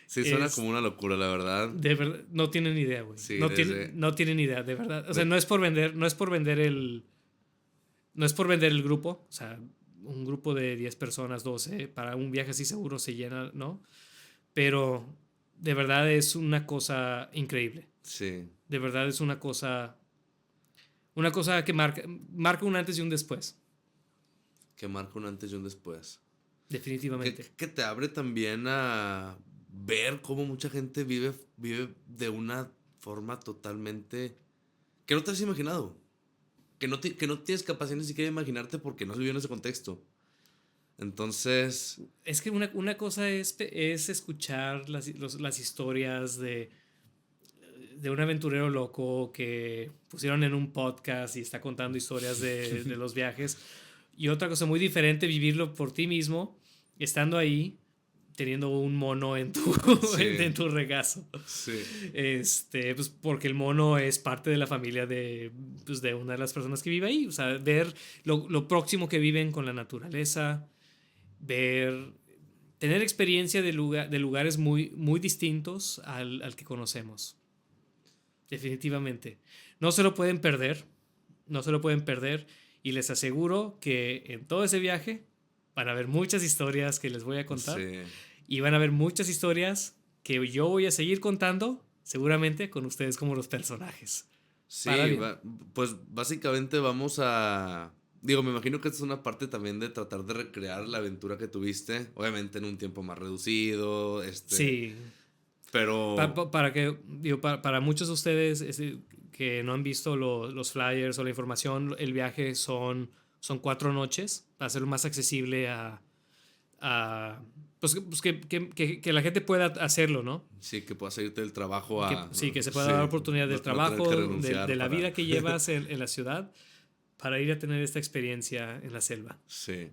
Sí, suena como una locura, la verdad. De verdad, no tienen idea, güey. Sí, no tienen idea, de verdad. O sea, no es por vender el grupo. O sea, un grupo de 10 personas, 12, para un viaje así seguro se llena, ¿no? Pero de verdad es una cosa increíble. Sí. De verdad es una cosa que marca un antes y un después. Que marca un antes y un después. Definitivamente. Que te abre también a ver cómo mucha gente vive de una forma totalmente que no te has imaginado. Que no tienes capacidad ni siquiera de imaginarte porque no se vivió en ese contexto. Entonces... Es que una cosa es escuchar las historias de un aventurero loco que pusieron en un podcast y está contando historias de los viajes. Y otra cosa muy diferente, vivirlo por ti mismo, estando ahí, teniendo un mono en tu regazo. Sí. Pues porque el mono es parte de la familia de una de las personas que vive ahí. O sea, ver lo próximo que viven con la naturaleza, tener experiencia de lugares muy, muy distintos al que conocemos. Definitivamente. No se lo pueden perder. No se lo pueden perder. Y les aseguro que en todo ese viaje van a haber muchas historias que les voy a contar. Sí. Y van a haber muchas historias que yo voy a seguir contando, seguramente con ustedes como los personajes. Sí, pues básicamente vamos a... Digo, me imagino que esta es una parte también de tratar de recrear la aventura que tuviste, obviamente en un tiempo más reducido. Sí. Pero... Para muchos de ustedes que no han visto los flyers o la información, el viaje son 4 noches para hacerlo más accesible pues que la gente pueda hacerlo, ¿no? Sí, que puedas irte del trabajo que se pueda dar oportunidad del trabajo, de la vida que llevas Sí. en la ciudad, para ir a tener esta experiencia en la selva. Sí.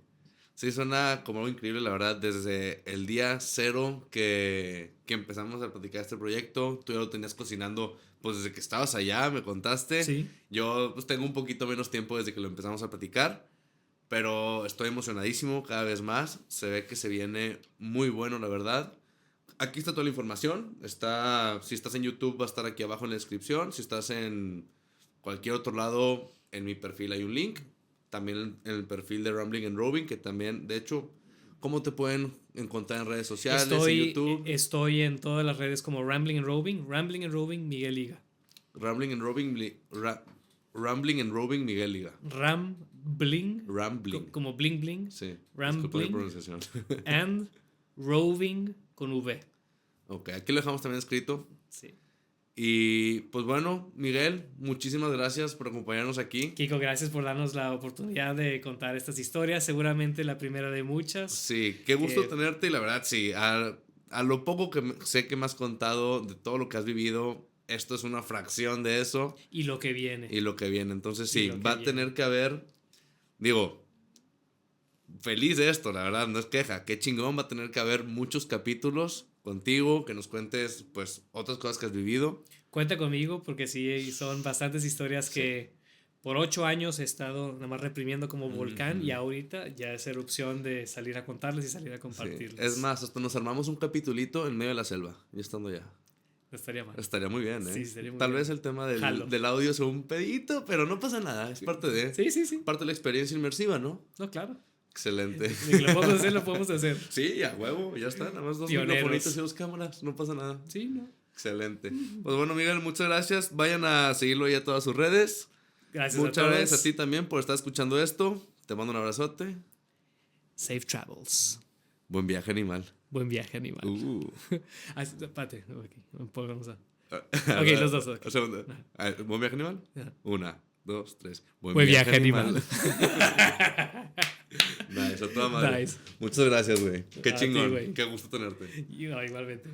Sí, suena como algo increíble, la verdad. Desde el día cero que empezamos a platicar este proyecto, tú ya lo tenías cocinando, pues desde que estabas allá, me contaste. Sí. Yo pues tengo un poquito menos tiempo desde que lo empezamos a platicar, pero estoy emocionadísimo cada vez más. Se ve que se viene muy bueno, la verdad. Aquí está toda la información. Si estás en YouTube, va a estar aquí abajo en la descripción. Si estás en cualquier otro lado, en mi perfil hay un link. También en el perfil de Rambling and Roving, que también, de hecho, ¿cómo te pueden encontrar en redes sociales, en YouTube? Estoy en todas las redes como Rambling and Roving Miguel Higa. Rambling and Roving Miguel Higa. Rambling. Como bling bling. Sí. Rambling. Pronunciación. And Roving con V. Ok, aquí lo dejamos también escrito. Sí. Y pues bueno, Miguel, muchísimas gracias por acompañarnos aquí. Kiko, gracias por darnos la oportunidad de contar estas historias, seguramente la primera de muchas. Sí, qué gusto tenerte y la verdad, sí, a lo poco que sé que me has contado de todo lo que has vivido, esto es una fracción de eso. Y lo que viene. Entonces sí, va a tener que haber, digo, feliz de esto, la verdad, no es queja. Qué chingón, va a tener que haber muchos capítulos contigo, que nos cuentes, pues, otras cosas que has vivido. Cuenta conmigo porque sí, son bastantes historias Sí. que por 8 años he estado nada más reprimiendo como volcán y Ujú. ahorita ya es erupción de salir a contarles y salir a Sí. compartirles. Es más, hasta nos armamos un capitulito en medio de la selva, ya estando ya. No estaría mal. Estaría muy bien, ¿eh? Sí, estaría muy Tal bien. vez el tema Jalo. del audio sea un pedito, pero no pasa nada, es parte de... Sí, sí, sí. Parte de la experiencia inmersiva, ¿no? No, claro. Excelente. Ni que lo podemos hacer, lo podemos hacer. Sí, a huevo, ya está. Nada más 2 Pioneros. microfonitos y 2 cámaras, no pasa nada. Sí, ¿no? Excelente. Pues bueno, Miguel, muchas gracias. Vayan a seguirlo ya a todas sus redes. Gracias Muchas a todos. gracias a ti también por estar escuchando esto. Te mando un abrazote. Safe travels. Buen viaje, animal. Buen viaje, animal. Espérate. Ok, vamos a... Ok, los dos. Okay. Segundo. ¿Buen viaje, animal? Ajá. 1, 2, 3. Buen viaje, animal. Nice, a toda madre. Nice. Muchas gracias, güey. Qué A ti, chingón. güey. Qué gusto tenerte. Igualmente.